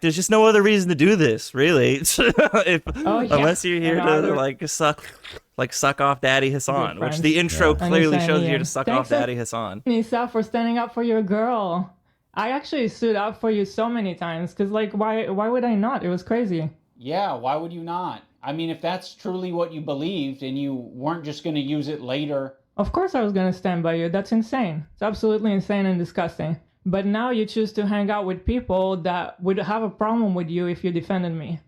there's just no other reason to do this, really. Unless you're here to suck off Daddy Hassan, which the intro clearly shows you here to suck off Daddy Hassan. Nisa, for standing up for your girl. I actually stood up for you so many times because, like, why would I not? It was crazy. Yeah, why would you not? I mean, if that's truly what you believed and you weren't just going to use it later. Of course I was going to stand by you. That's insane. It's absolutely insane and disgusting. But now you choose to hang out with people that would have a problem with you if you defended me.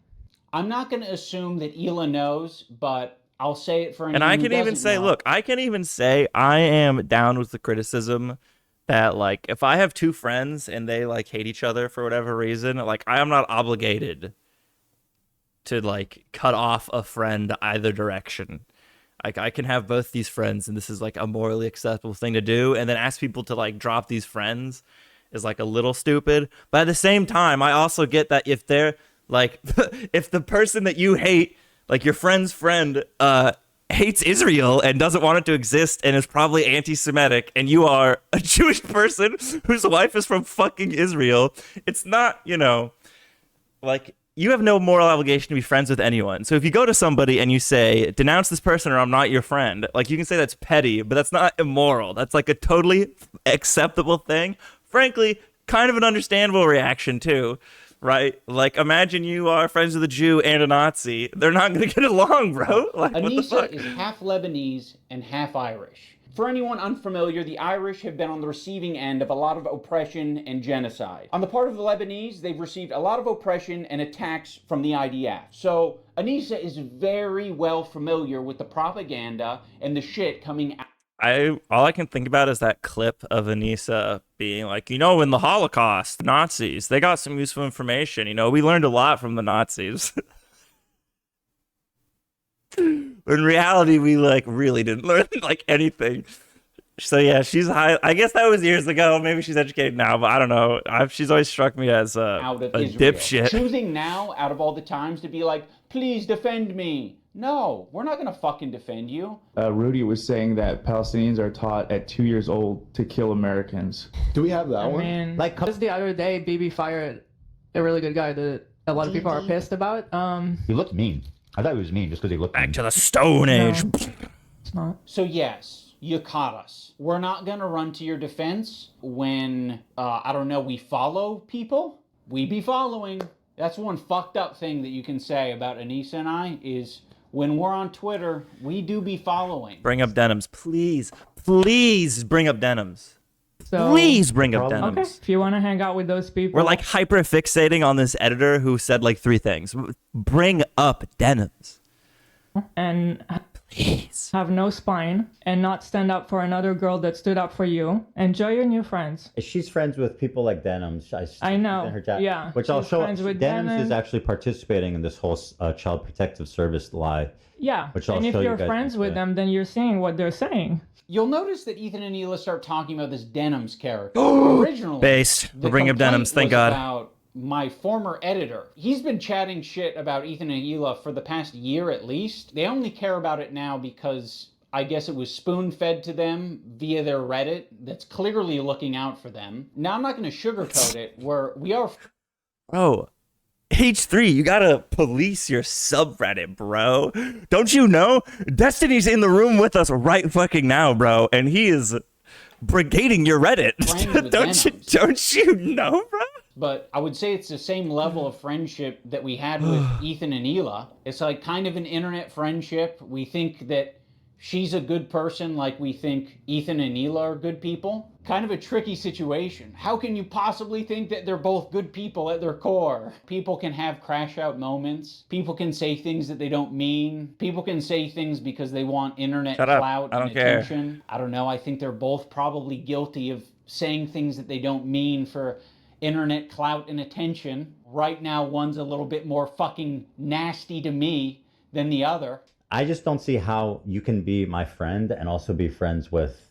I'm not going to assume that Hila knows, but I'll say it for anyone And I who can even doesn't say, know. look, I can even say I am down with the criticism that, like, if I have two friends and they, like, hate each other for whatever reason, like, I am not obligated to, like, cut off a friend either direction. Like, I can have both these friends, and this is, like, a morally acceptable thing to do, and then ask people to, like, drop these friends is, like, a little stupid. But at the same time, I also get that if they're, like, if the person that you hate, like, your friend's friend, hates Israel and doesn't want it to exist and is probably anti-Semitic, and you are a Jewish person whose wife is from fucking Israel, it's not, you know, like, you have no moral obligation to be friends with anyone. So if you go to somebody and you say, denounce this person or I'm not your friend, like, you can say that's petty, but that's not immoral. That's like a totally acceptable thing. Frankly, kind of an understandable reaction too. Right? Like, imagine you are friends with a Jew and a Nazi. They're not going to get along, bro. Like, what the Anissa fuck? is half Lebanese and half Irish. For anyone unfamiliar, the Irish have been on the receiving end of a lot of oppression and genocide. On the part of the Lebanese, they've received a lot of oppression and attacks from the IDF. So Anissa is very well familiar with the propaganda and the shit coming out. All I can think about is that clip of Anissa being like, you know, in the Holocaust, Nazis, they got some useful information. You know, we learned a lot from the Nazis. But in reality, we like really didn't learn like anything. So yeah, she's high. I guess that was years ago. Maybe she's educated now, but I don't know. She's always struck me as a dipshit. Choosing now, out of all the times, to be like, please defend me. No, we're not going to fucking defend you. Rudy was saying that Palestinians are taught at 2 years old to kill Americans. Do we have that I mean, like just the other day, Bibi fired a really good guy that a lot of people are pissed about. He looked mean. I thought he was mean just because he looked back to the Stone Age. It's not. So yes, you caught us. We're not going to run to your defense when, I don't know, we follow people. We be following. That's one fucked up thing that you can say about Anissa and I is when we're on Twitter, we do be following. Bring up denims, please. Please bring up denims. So, please bring up denims. Okay, if you want to hang out with those people. We're like hyper fixating on this editor who said like 3 things. Bring up denims. And please have no spine and not stand up for another girl that stood up for you. Enjoy your new friends. She's friends with people like Denims. I know. In her chat, yeah. Which I'll show. With Denims is actually participating in this whole Child Protective Service lie. Yeah. Which I'll and if show you're you guys friends with them, then you're seeing what they're saying. You'll notice that Ethan and Hila start talking about this Denims character. Originally, based. We'll bring up Denims. Thank God. About my former editor. He's been chatting shit about Ethan and Hila for the past year at least. They only care about it now because I guess it was spoon-fed to them via their Reddit that's clearly looking out for them. Now, I'm not going to sugarcoat it, where we are Bro, H3, you gotta police your subreddit, bro. Don't you know? Destiny's in the room with us right fucking now, bro, and he is brigading your Reddit. Don't you know, bro? But I would say it's the same level of friendship that we had with Ethan and Hila. It's like kind of an internet friendship. We think that she's a good person like we think Ethan and Hila are good people. Kind of a tricky situation. How can you possibly think that they're both good people at their core? People can have crash out moments. People can say things that they don't mean. People can say things because they want internet clout and attention. I don't know. I think they're both probably guilty of saying things that they don't mean for internet clout and attention. Right now, one's a little bit more fucking nasty to me than the other. I just don't see how you can be my friend and also be friends with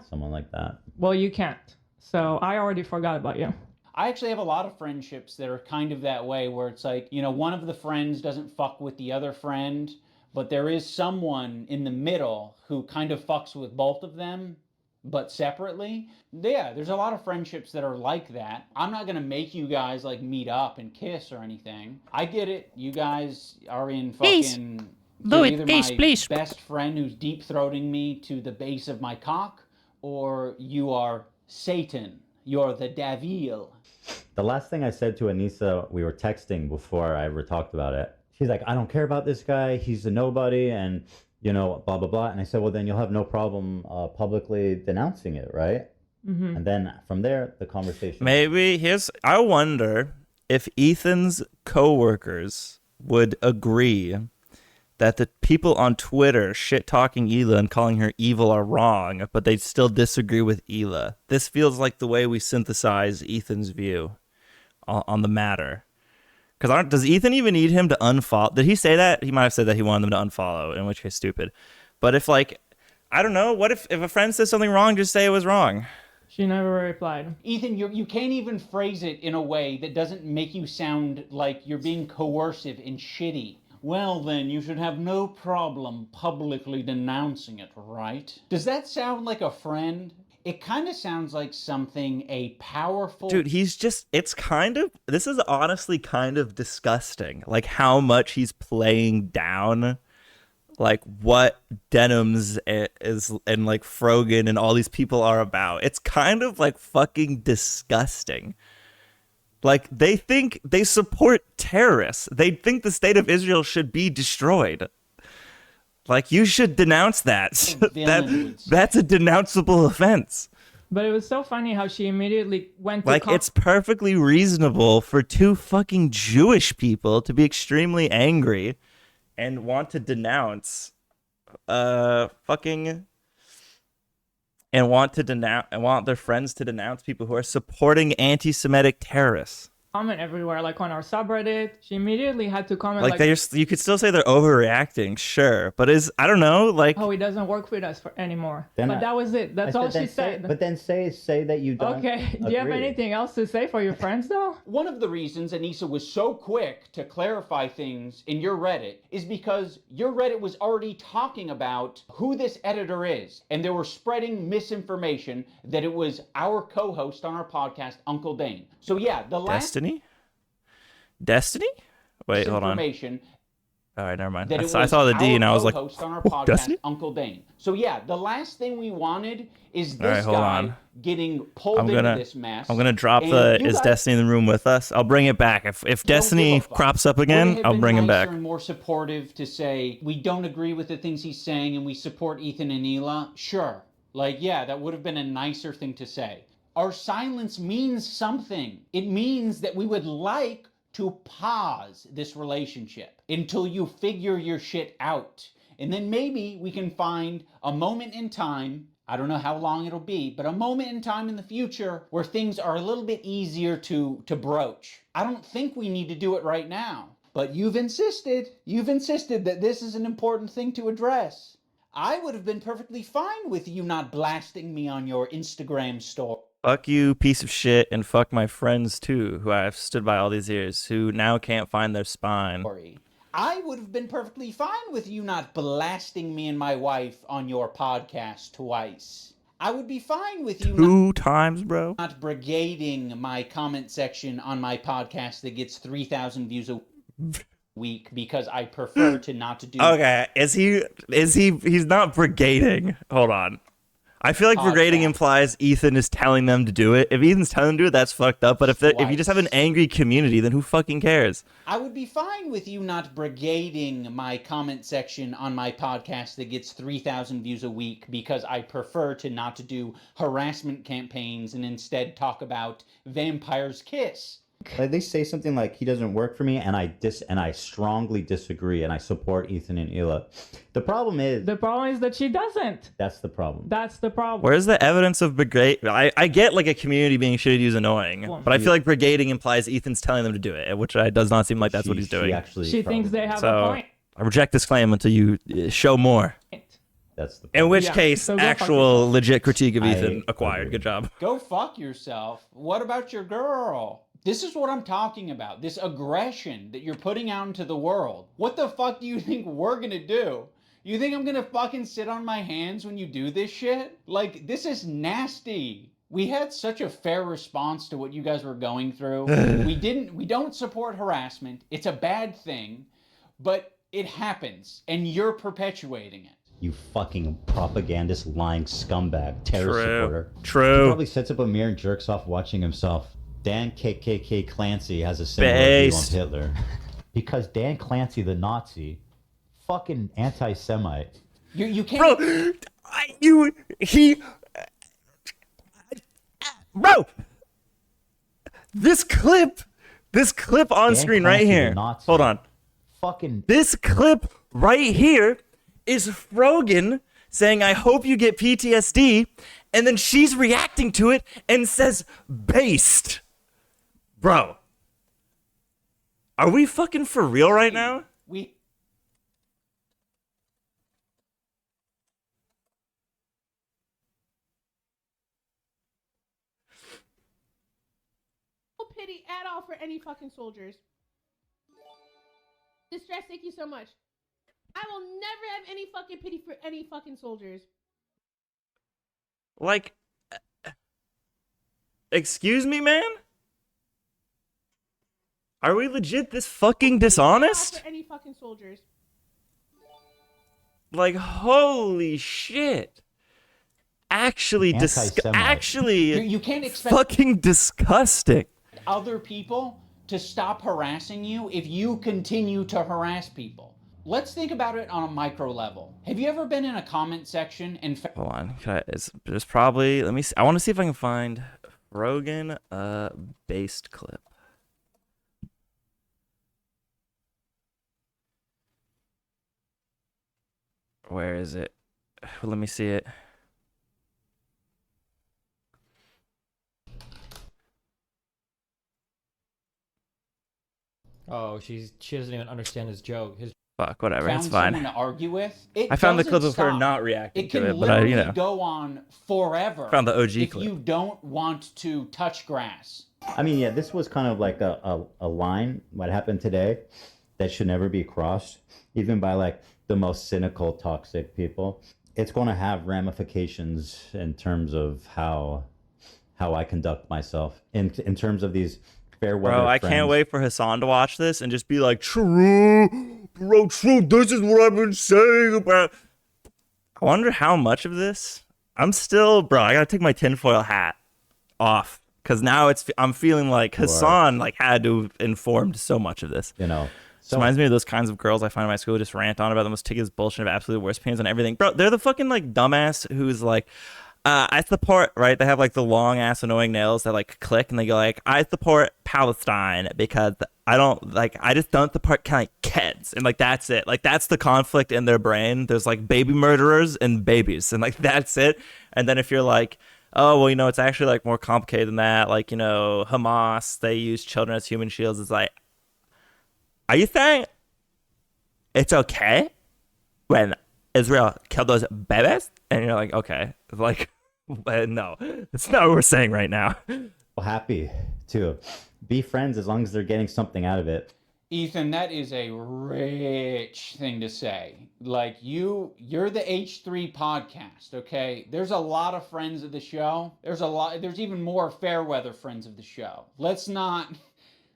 someone like that. Well, you can't. So I already forgot about you. I actually have a lot of friendships that are kind of that way, where it's like, you know, one of the friends doesn't fuck with the other friend, but there is someone in the middle who kind of fucks with both of them, but separately. Yeah, there's a lot of friendships that are like that. I'm not gonna make you guys like meet up and kiss or anything. I get it. You guys are in fucking... You're either my best friend who's deep-throating me to the base of my cock, or you are Satan. You're the devil. The last thing I said to Anissa, we were texting before I ever talked about it. She's like, I don't care about this guy. He's a nobody, and, you know, blah, blah, blah. And I said, well, then you'll have no problem publicly denouncing it, right? Mm-hmm. And then from there, the conversation. I wonder if Ethan's coworkers would agree that the people on Twitter shit-talking Hila and calling her evil are wrong, but they still disagree with Hila. This feels like the way we synthesize Ethan's view on the matter. Because does Ethan even need him to unfollow? Did he say that? He might have said that he wanted them to unfollow, in which case stupid. But if, like, I don't know, what if a friend says something wrong, just say it was wrong? She never replied. Ethan, you can't even phrase it in a way that doesn't make you sound like you're being coercive and shitty. Well, then, you should have no problem publicly denouncing it, right? Does that sound like a friend? It kind of sounds like something a powerful... Dude, this is honestly kind of disgusting. Like, how much he's playing down, like, what Denims is, and, like, Frogan and all these people are about. It's kind of, like, fucking disgusting. Like, they think they support terrorists. They think the state of Israel should be destroyed. Like, you should denounce that. That's a denounceable offense. But it was so funny how she immediately went to... Like, it's perfectly reasonable for two fucking Jewish people to be extremely angry and want to denounce and want their friends to denounce people who are supporting anti-Semitic terrorists. Comment everywhere, like on our subreddit. She immediately had to comment like you could still say they're overreacting, sure, but I don't know, like, oh, he doesn't work with us anymore. But that was it. That's all she said. But then say that you don't. Okay. Do you have anything else to say for your friends though? One of the reasons Anissa was so quick to clarify things in your Reddit is because your Reddit was already talking about who this editor is, and they were spreading misinformation that it was our co-host on our podcast, Uncle Dane. So yeah, the last Destiny? Wait, hold on. All right, never mind. I saw the D and I was like, on our podcast, Destiny? Uncle Dane. So yeah, the last thing we wanted is this right, hold guy on. getting pulled into this mess. I'm gonna drop is Destiny in the room with us? I'll bring it back. If Destiny crops up again, I'll bring him back. And more supportive to say we don't agree with the things he's saying and we support Ethan and Hila. Sure, like yeah, that would have been a nicer thing to say. Our silence means something. It means that we would like to pause this relationship until you figure your shit out. And then maybe we can find a moment in time, I don't know how long it'll be, but a moment in time in the future where things are a little bit easier to broach. I don't think we need to do it right now, but you've insisted that this is an important thing to address. I would have been perfectly fine with you not blasting me on your Instagram story. Fuck you, piece of shit, and fuck my friends too, who I've stood by all these years, who now can't find their spine. I would have been perfectly fine with you not blasting me and my wife on your podcast twice. I would be fine with you 2 times, bro. not brigading my comment section on my podcast that gets 3,000 views a week because I prefer to not to do. Okay, he's not brigading. Hold on. I feel like brigading implies Ethan is telling them to do it. If Ethan's telling them to do it, that's fucked up. But if you just have an angry community, then who fucking cares? I would be fine with you not brigading my comment section on my podcast that gets 3,000 views a week because I prefer to not to do harassment campaigns and instead talk about Vampire's Kiss. Like they say something like he doesn't work for me, and I strongly disagree, and I support Ethan and Hila. The problem is that she doesn't. That's the problem. That's the problem. Where's the evidence of brigade? I get like a community being shitty to use annoying, but I feel like brigading implies Ethan's telling them to do it, which does not seem like that's what he's doing. She thinks they have a point. I reject this claim until you show more. That's the problem. In which case, so go actual legit critique of Ethan acquired. Good job. Go fuck yourself. What about your girl? This is what I'm talking about. This aggression that you're putting out into the world. What the fuck do you think we're gonna do? You think I'm gonna fucking sit on my hands when you do this shit? Like, this is nasty. We had such a fair response to what you guys were going through. We don't support harassment. It's a bad thing, but it happens, and you're perpetuating it. You fucking propagandist, lying scumbag, terrorist supporter. True. He probably sets up a mirror and jerks off watching himself. Dan KKK Clancy has a similar view on Hitler. Because Dan Clancy, the Nazi, fucking anti-Semite. You can't... Bro! This clip on screen right here. Hold on. Fucking... This clip right here is Frogan saying, I hope you get PTSD, and then she's reacting to it and says, based. Bro, are we fucking for real right now? No pity at all for any fucking soldiers. Distress, thank you so much. I will never have any fucking pity for any fucking soldiers. Like, excuse me, man? Are we legit this fucking dishonest? For any fucking soldiers. Like, holy shit. Actually, you can't expect fucking disgusting. Other people to stop harassing you if you continue to harass people. Let's think about it on a micro level. Have you ever been in a comment section and... Hold on. There's probably... Let me see. I want to see if I can find Rogan based clip. Where is it? Let me see it. Oh, she doesn't even understand his joke. Fuck, whatever, it's found fine. someone to argue with. I found the clip of her not reacting it can to it, but literally go on forever. Found the OG if clip. you don't want to touch grass. I mean, yeah, this was kind of like a line, what happened today, that should never be crossed, even by like the most cynical, toxic people. It's going to have ramifications in terms of how I conduct myself, in terms of these fair weather Bro, I friends. can't wait for Hassan to watch this and just be like, true, bro, true, this is what I've been saying about... I wonder how much of this... I gotta take my tinfoil hat off, because now I'm feeling like Hassan had to have informed so much of this. You know, So it reminds me of those kinds of girls I find in my school who just rant on about the most tickets bullshit of absolute worst opinions on everything. Bro, they're the fucking dumbass who's like, I support, right? They have the long ass annoying nails that click, and they go I support Palestine because I just don't support kids, and that's it. That's the conflict in their brain. There's baby murderers and babies, and that's it. And then if you're oh well, it's actually more complicated than that. Hamas, they use children as human shields. It's are you saying it's okay when Israel killed those babies? And you're okay. No, that's not what we're saying right now. Happy to be friends as long as they're getting something out of it. Ethan, that is a rich thing to say. Like you're the H3 podcast, okay? There's a lot of friends of the show. There's even more Fairweather friends of the show. Let's not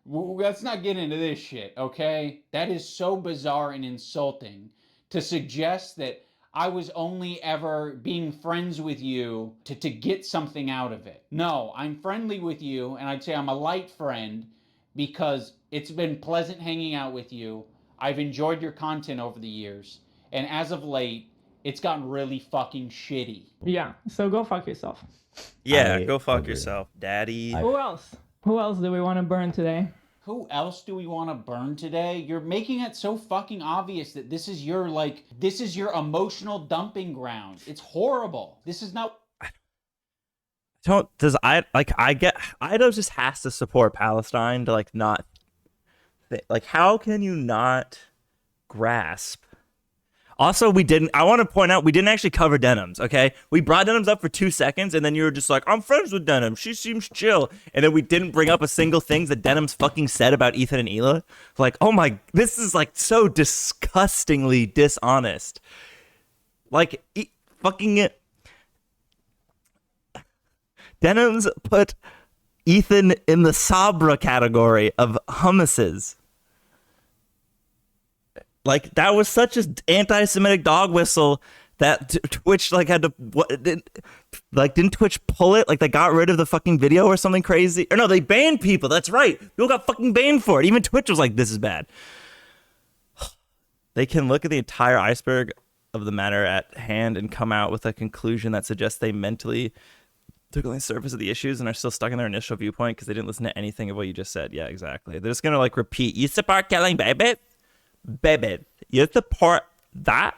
get into this shit, okay? That is so bizarre and insulting to suggest that I was only ever being friends with you to get something out of it. No, I'm friendly with you, and I'd say I'm a light friend because it's been pleasant hanging out with you. I've enjoyed your content over the years, and as of late, it's gotten really fucking shitty. Yeah, so go fuck yourself. Yeah, go fuck yourself, daddy. Who else? Who else do we want to burn today? Who else do we want to burn today? You're making it so fucking obvious that this is your emotional dumping ground. It's horrible. This is not. Ido just has to support Palestine to like not like how can you not grasp? Also, I want to point out we didn't actually cover Denims, okay? We brought Denims up for 2 seconds and then you were just like, I'm friends with Denim. She seems chill. And then we didn't bring up a single thing that Denims fucking said about Ethan and Hila. Like, oh my, this is like so disgustingly dishonest. Like, Denims put Ethan in the Sabra category of hummuses. Like, that was such an anti-Semitic dog whistle that Twitch, like, had to, didn't Twitch pull it? Like, they got rid of the fucking video or something crazy? Or no, they banned people. That's right. People got fucking banned for it. Even Twitch was like, this is bad. They can look at the entire iceberg of the matter at hand and come out with a conclusion that suggests they mentally took on the surface of the issues and are still stuck in their initial viewpoint because they didn't listen to anything of what you just said. Yeah, exactly. They're just going to, like, repeat, you support killing baby? Baby, you support that?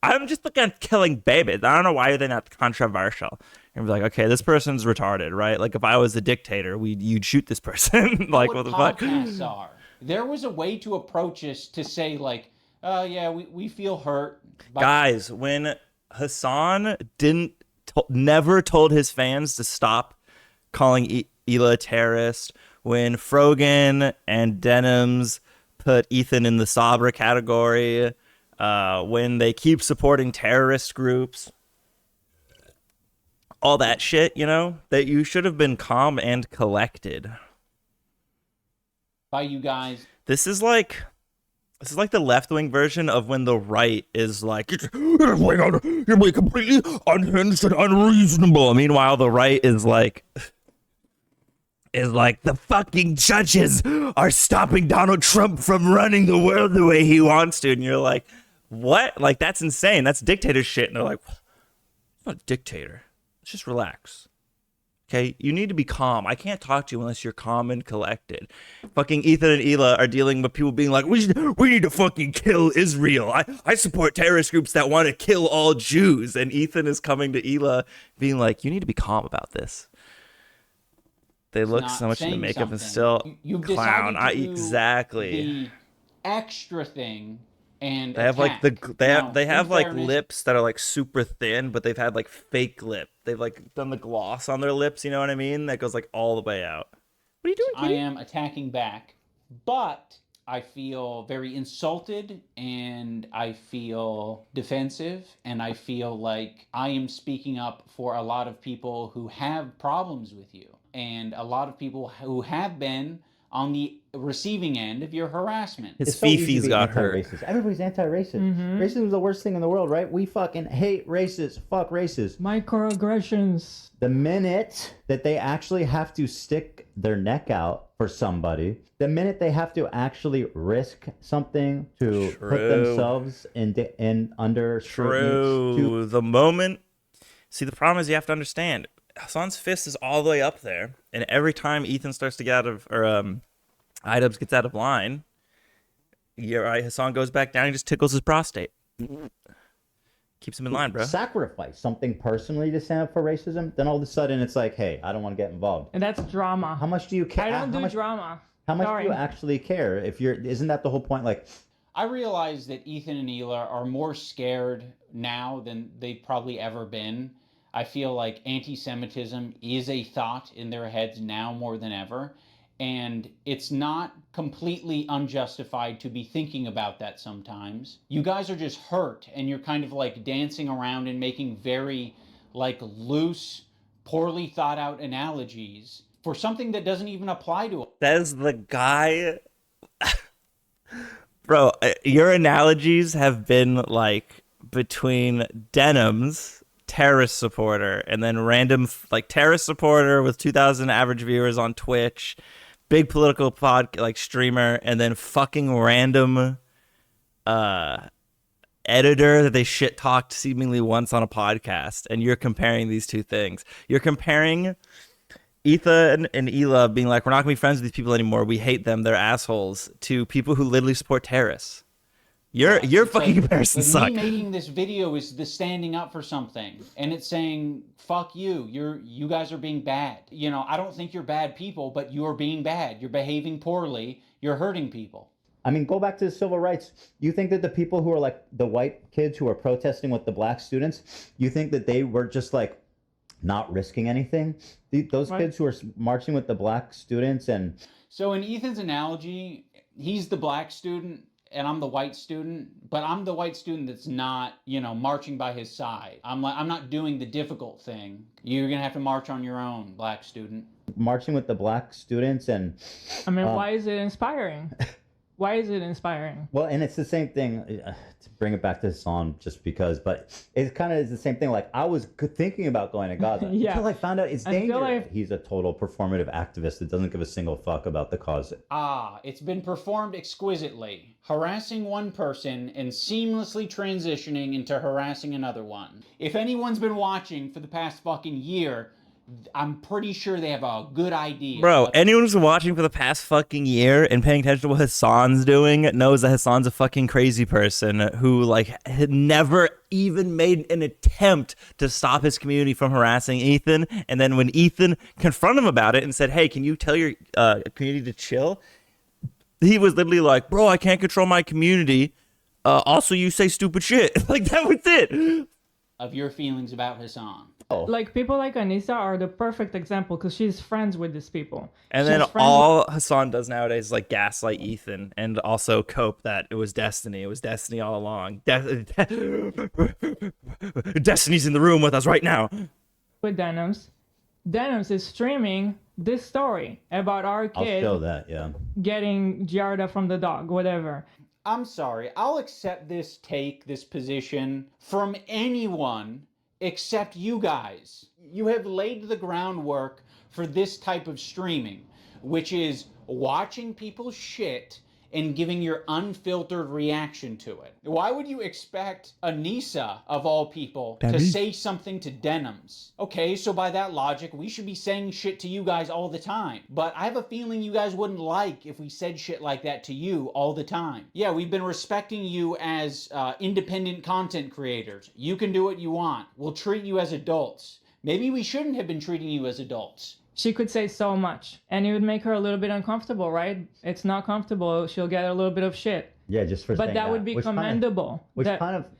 I'm just looking at killing babies. I don't know why they're not controversial. And be like, okay, this person's retarded, right? Like if I was a dictator, you'd shoot this person. Like what the fuck? Podcasts are. There was a way to approach us to say like, yeah, we feel hurt. Guys, when Hassan never told his fans to stop calling Hila a terrorist, when Frogan and Denims put Ethan in the Sabra category, when they keep supporting terrorist groups, all that shit, you know, that you should have been calm and collected. By you guys. This is like the left-wing version of when the right is like, you're completely unhinged and unreasonable. Meanwhile, the right is like the fucking judges are stopping Donald Trump from running the world the way he wants to. And you're like, what? Like, that's insane. That's dictator shit. And they're like, I'm not a dictator. Let's just relax. Okay? You need to be calm. I can't talk to you unless you're calm and collected. Fucking Ethan and Hila are dealing with people being like, we need to fucking kill Israel. I support terrorist groups that want to kill all Jews. And Ethan is coming to Hila being like, you need to be calm about this. They look so much in the makeup and still clown. Exactly. The extra thing, and they have like they have like lips that are like super thin, but they've had like fake lip. They've like done the gloss on their lips. You know what I mean? That goes like all the way out. What are you doing, Kitty? I am attacking back, but I feel very insulted and I feel defensive and I feel like I am speaking up for a lot of people who have problems with you. And a lot of people who have been on the receiving end of your harassment. His Fifi's got hurt. Everybody's anti-racist. Mm-hmm. Racism is the worst thing in the world, right? We fucking hate racists. Fuck racists. Microaggressions. The minute that they actually have to stick their neck out for somebody, the minute they have to actually risk something to put themselves in under scrutiny. The moment. See, the problem is you have to understand. Hassan's fist is all the way up there, and every time Ethan starts to get out of, or Idubbbz gets out of line, you're right, Hassan goes back down and just tickles his prostate. Keeps him in line, bro. Sacrifice something personally to stand up for racism, then all of a sudden it's like, hey, I don't want to get involved. And that's drama. How much do you care? I don't do drama. How much do you actually care? Isn't that the whole point? Like, I realize that Ethan and Hila are more scared now than they've probably ever been. I feel like anti-Semitism is a thought in their heads now more than ever. And it's not completely unjustified to be thinking about that sometimes. You guys are just hurt, and you're kind of like dancing around and making very like loose, poorly thought out analogies for something that doesn't even apply to it. Says the guy. Bro, your analogies have been like between Denim's terrorist supporter and then random like terrorist supporter with 2,000 average viewers on Twitch, big political like streamer, and then fucking random editor that they shit talked seemingly once on a podcast. And you're comparing these two things. You're comparing Ethan and Hila being like, we're not gonna be friends with these people anymore, we hate them, they're assholes, to people who literally support terrorists. Your fucking comparison sucks. Me making this video is the standing up for something, and it's saying, fuck you, you guys are being bad. You know, I don't think you're bad people, but you're being bad. You're behaving poorly. You're hurting people. I mean, go back to the civil rights. You think that the people who are like the white kids who are protesting with the black students, you think that they were just like not risking anything? Those kids who are marching with the black students and... So in Ethan's analogy, he's the black student and I'm the white student, but I'm the white student that's not, you know, marching by his side. I'm not doing the difficult thing. You're gonna have to march on your own, black student. Marching with the black students and... I mean, why is it inspiring? Why is it inspiring? Well, and it's the same thing, to bring it back to Hassan just because, but it kind of is the same thing. Like, I was thinking about going to Gaza until I found out it's dangerous. He's a total performative activist that doesn't give a single fuck about the cause. It's been performed exquisitely. Harassing one person and seamlessly transitioning into harassing another one. If anyone's been watching for the past fucking year, I'm pretty sure they have a good idea. Bro, anyone who's watching for the past fucking year and paying attention to what Hassan's doing knows that Hassan's a fucking crazy person who like had never even made an attempt to stop his community from harassing Ethan. And then when Ethan confronted him about it and said, hey, can you tell your community to chill? He was literally like, bro, I can't control my community. Also, you say stupid shit. Like, that was it. Of your feelings about Hassan. Like, people like Anissa are the perfect example because she's friends with these people. And then all Hassan does nowadays is like gaslight Ethan and also cope that it was destiny. It was destiny all along. Destiny's in the room with us right now. With Denims. Denims is streaming this story about our kid I'll show that, yeah. getting Giarda from the dog, whatever. I'm sorry. I'll accept this position from anyone except you guys. You have laid the groundwork for this type of streaming, which is watching people's shit and giving your unfiltered reaction to it. Why would you expect Anissa, of all people, to say something to Denims? Okay, so by that logic, we should be saying shit to you guys all the time. But I have a feeling you guys wouldn't like if we said shit like that to you all the time. Yeah, we've been respecting you as independent content creators. You can do what you want. We'll treat you as adults. Maybe we shouldn't have been treating you as adults. She could say so much, and it would make her a little bit uncomfortable, right? It's not comfortable. She'll get a little bit of shit. Yeah, just for but saying that would be commendable.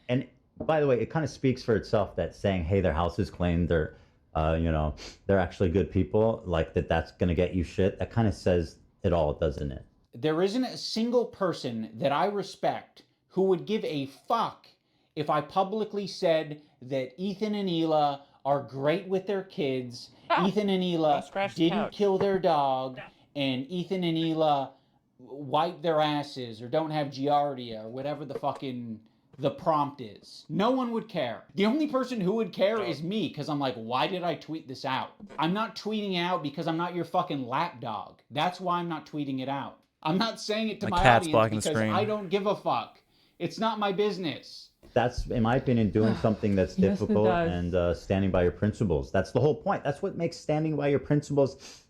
And by the way, it kind of speaks for itself that saying, hey, their house is claimed, they're, they're actually good people, like that's going to get you shit. That kind of says it all, doesn't it? There isn't a single person that I respect who would give a fuck if I publicly said that Ethan and Hila are great with their kids, Ethan and Hila didn't kill their dog, and Ethan and Hila wipe their asses or don't have Giardia or whatever the prompt is. No one would care. The only person who would care is me, because I'm like, why did I tweet this out? I'm not tweeting out because I'm not your fucking lapdog. That's why I'm not tweeting it out. I'm not saying it to my audience because I don't give a fuck. It's not my business. That's, in my opinion, doing something that's difficult and standing by your principles. That's the whole point. That's what makes standing by your principles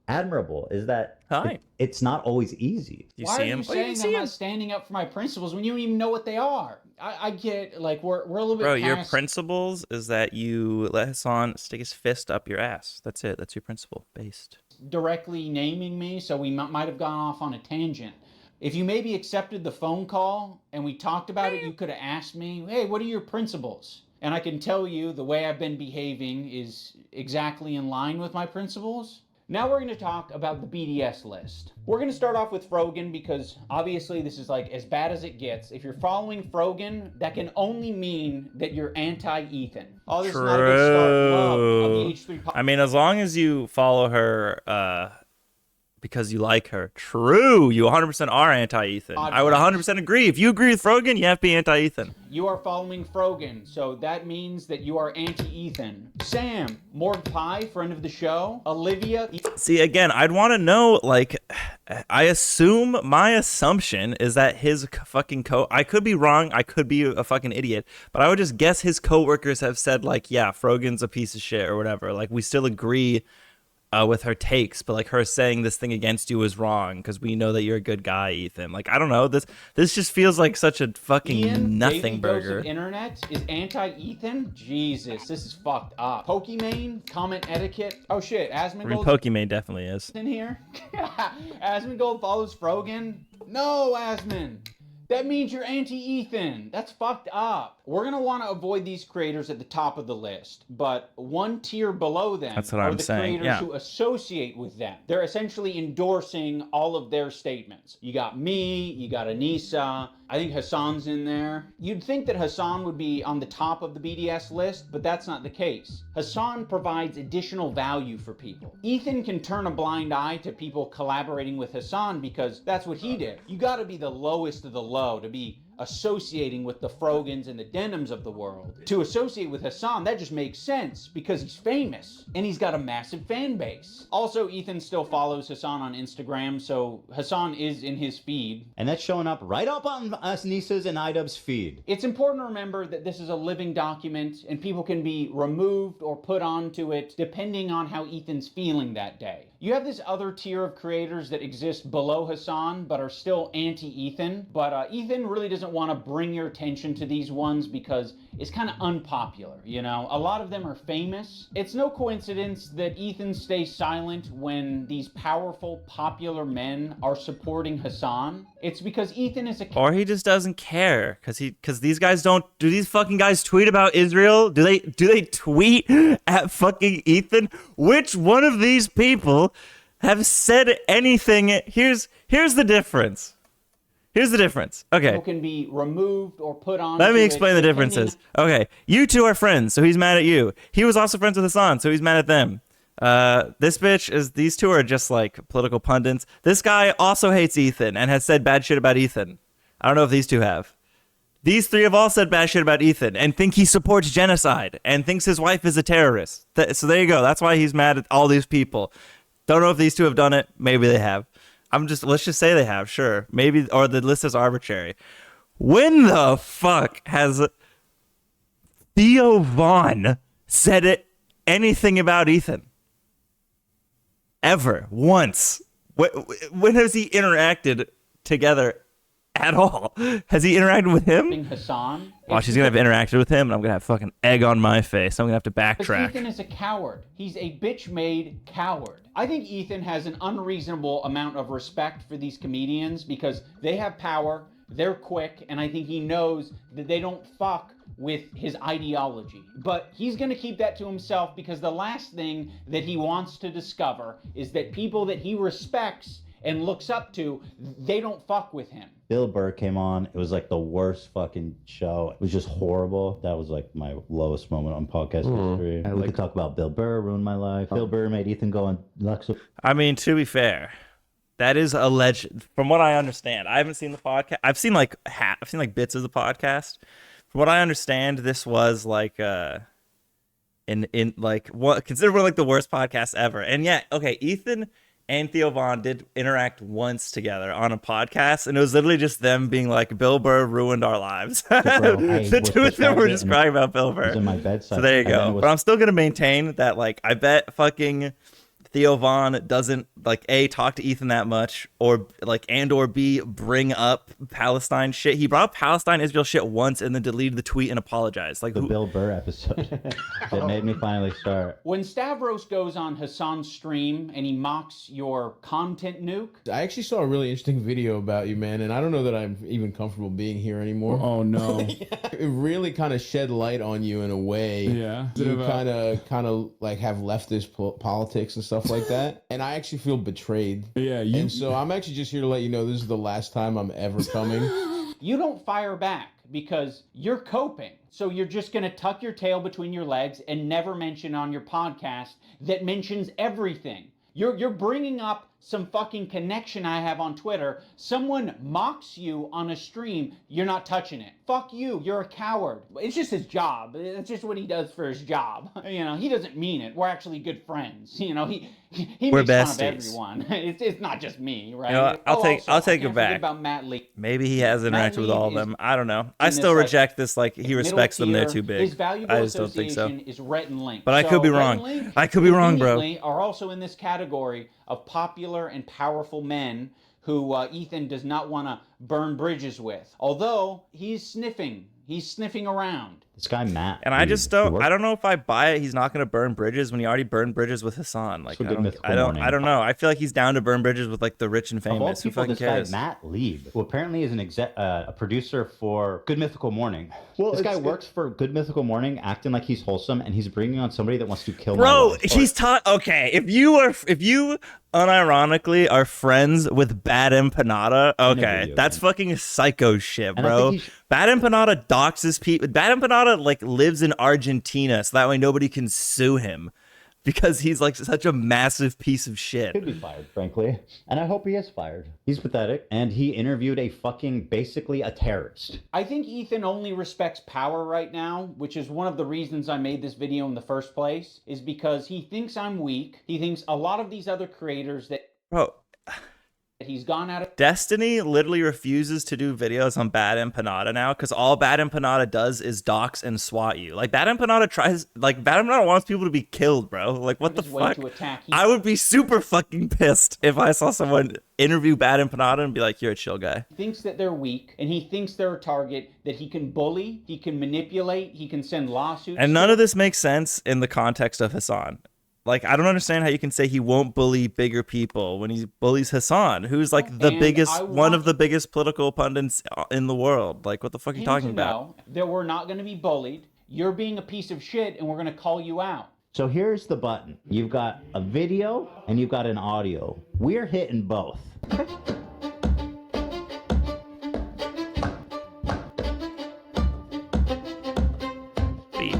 admirable, is that it's not always easy. Why are you saying I'm not standing up for my principles when you don't even know what they are? I get, like, we're a little bit Bro, past... your principles is that you let Hassan stick his fist up your ass. That's it. That's your principle based. Directly naming me, so we might have gone off on a tangent. If you maybe accepted the phone call and we talked about it, you could have asked me, hey, what are your principles? And I can tell you the way I've been behaving is exactly in line with my principles. Now we're going to talk about the BDS list. We're going to start off with Frogan because obviously this is like as bad as it gets. If you're following Frogan, that can only mean that you're anti-Ethan. Oh, this is not a good start. Love of the H3 I mean, as long as you follow her because you like her, true, you 100% are anti-Ethan. I would 100% agree. If you agree with Frogan, you have to be anti-Ethan. You are following Frogan, so that means that you are anti-Ethan. Sam, Morg Pie, friend of the show. Olivia. See, again, I'd want to know, like, my assumption is that his fucking I could be wrong, I could be a fucking idiot, but I would just guess his coworkers have said, like, yeah, Frogan's a piece of shit or whatever. Like, we still agree with her takes, but like her saying this thing against you is wrong because we know that you're a good guy, Ethan. Like, I don't know, this just feels like such a fucking Ian, nothing Baby burger. Dose of Internet is anti-Ethan? Jesus, this is fucked up. Pokimane, comment etiquette. Oh shit, I mean, Asmongold Pokimane definitely is. in here. Asmongold follows Frogan. No, Asmon. That means you're anti-Ethan. That's fucked up. We're going to want to avoid these creators at the top of the list, but one tier below them That's what are I'm the saying, creators yeah. who associate with them. They're essentially endorsing all of their statements. You got me, you got Anissa, I think Hassan's in there. You'd think that Hassan would be on the top of the BDS list, but that's not the case. Hassan provides additional value for people. Ethan can turn a blind eye to people collaborating with Hassan because that's what he did. You gotta be the lowest of the low to be associating with the Frogans and the Denims of the world. To associate with Hassan, that just makes sense because he's famous and he's got a massive fan base. Also, Ethan still follows Hassan on Instagram, so Hassan is in his feed. And that's showing up right up on Anissa's and IDubbbz's feed. It's important to remember that this is a living document and people can be removed or put onto it depending on how Ethan's feeling that day. You have this other tier of creators that exist below Hassan but are still anti-Ethan, but Ethan really doesn't want to bring your attention to these ones because it's kind of unpopular, you know? A lot of them are famous. It's no coincidence that Ethan stays silent when these powerful, popular men are supporting Hassan. It's because Ethan is a... Or he just doesn't care because these guys don't. Do these fucking guys tweet about Israel? Do they tweet at fucking Ethan? Which one of these people have said anything? Here's the difference. Here's the difference. Okay. People can be removed or put on. Let me explain the differences. Okay, you two are friends, so he's mad at you. He was also friends with Hassan, so he's mad at them. These two are just like political pundits. This guy also hates Ethan and has said bad shit about Ethan. I don't know if these two have. These three have all said bad shit about Ethan and think he supports genocide and thinks his wife is a terrorist. So there you go. That's why he's mad at all these people. Don't know if these two have done it. Maybe they have. Let's just say they have, sure. Maybe, or the list is arbitrary. When the fuck has Theo Von said anything about Ethan? Ever. Once. When has he interacted together at all? Has he interacted with him? Hassan. Watch, he's going to have interacted with him, and I'm going to have fucking egg on my face. I'm going to have to backtrack. Ethan is a coward. He's a bitch-made coward. I think Ethan has an unreasonable amount of respect for these comedians because they have power, they're quick, and I think he knows that they don't fuck with his ideology. But he's going to keep that to himself because the last thing that he wants to discover is that people that he respects and looks up to, they don't fuck with him. Bill Burr came on. It was like the worst fucking show. It was just horrible. That was like my lowest moment on podcast history. We could talk about Bill Burr ruined my life. Bill Burr made Ethan go on Lexo. I mean, to be fair, that is alleged. From what I understand, I haven't seen the podcast. I've seen like bits of the podcast. From what I understand, this was like in like what considered one of like the worst podcasts ever. And yeah, okay, Ethan and Theo Von did interact once together on a podcast, and it was literally just them being like, Bill Burr ruined our lives. The two of them were just crying about Bill Burr. In my bedside. So there you go. But I'm still going to maintain that, like, I bet fucking Theo Von doesn't, like, A, talk to Ethan that much, or, like, and or B, bring up Palestine shit. He brought up Palestine-Israel shit once and then deleted the tweet and apologized. Like, the Bill Burr episode that made me finally start. When Stavros goes on Hassan's stream and he mocks your content nuke. I actually saw a really interesting video about you, man, and I don't know that I'm even comfortable being here anymore. Oh, no. It really kind of shed light on you in a way. Yeah. You kind of like have leftist politics and stuff stuff like that, and I actually feel betrayed. Yeah, and so I'm actually just here to let you know this is the last time I'm ever coming. You don't fire back because you're coping. So you're just going to tuck your tail between your legs and never mention on your podcast that mentions everything. You're bringing up some fucking connection I have on Twitter. Someone mocks you on a stream, you're not touching it. Fuck you, you're a coward. It's just his job. It's just what he does for his job. You know, he doesn't mean it. We're actually good friends. You know, he We're makes fun of besties. everyone. It's not just me, right? You know what? I'll take I it can't forget back. about Matt Lee. Maybe he has Matt interacted with all of Lee them. I don't know. I in still this, like, reject this. Like he respects them. They're middle too tier. big. His valuable I just don't think so. association is Rhett and Link. But I could be So Rhett wrong. and Link I could be wrong, bro. conveniently are also in this category of popular and powerful men who Ethan does not want to burn bridges with. Although he's sniffing around. This guy Matt. And I just don't. I don't know if I buy it. He's not going to burn bridges when he already burned bridges with Hassan. Like So I Good don't. Mythical I don't. Morning. I don't know. I feel like he's down to burn bridges with like the rich and Of all famous. Who people, fucking this cares? guy Matt Lieb, who apparently is a producer for Good Mythical Morning. Well, this guy works for Good Mythical Morning, acting like he's wholesome, and he's bringing on somebody that wants to kill my Bro, wife. he's taught. Okay, if you unironically are friends with Bad Empanada, okay, that's fucking psycho shit, And I bro. think he Bad Empanada doxes people. Bad Empanada like lives in Argentina, so that way nobody can sue him because he's like such a massive piece of shit. Could be fired, frankly. And I hope he is fired. He's pathetic. And he interviewed basically a terrorist. I think Ethan only respects power right now, which is one of the reasons I made this video in the first place, is because he thinks I'm weak. He thinks a lot of these other creators that Bro, he's gone out of Destiny literally refuses to do videos on Bad Empanada now because all Bad Empanada does is dox and swat you. Like Bad Empanada wants people to be killed, bro. Like what the his way fuck? to attack I would be super fucking pissed if I saw someone interview Bad Empanada and be like, "You're a chill guy." thinks that they're weak, and he thinks they're a target that he can bully, he can manipulate, he can send lawsuits. And none of this makes sense in the context of Hassan. Like, I don't understand how you can say he won't bully bigger people when he bullies Hassan, who's like the And biggest, I one of want the biggest political pundits in the world. Like, what the fuck are you him talking to about? know that we're not going to be bullied. You're being a piece of shit, and we're going to call you out. So here's the button. You've got a video and you've got an audio. We're hitting both. Beep.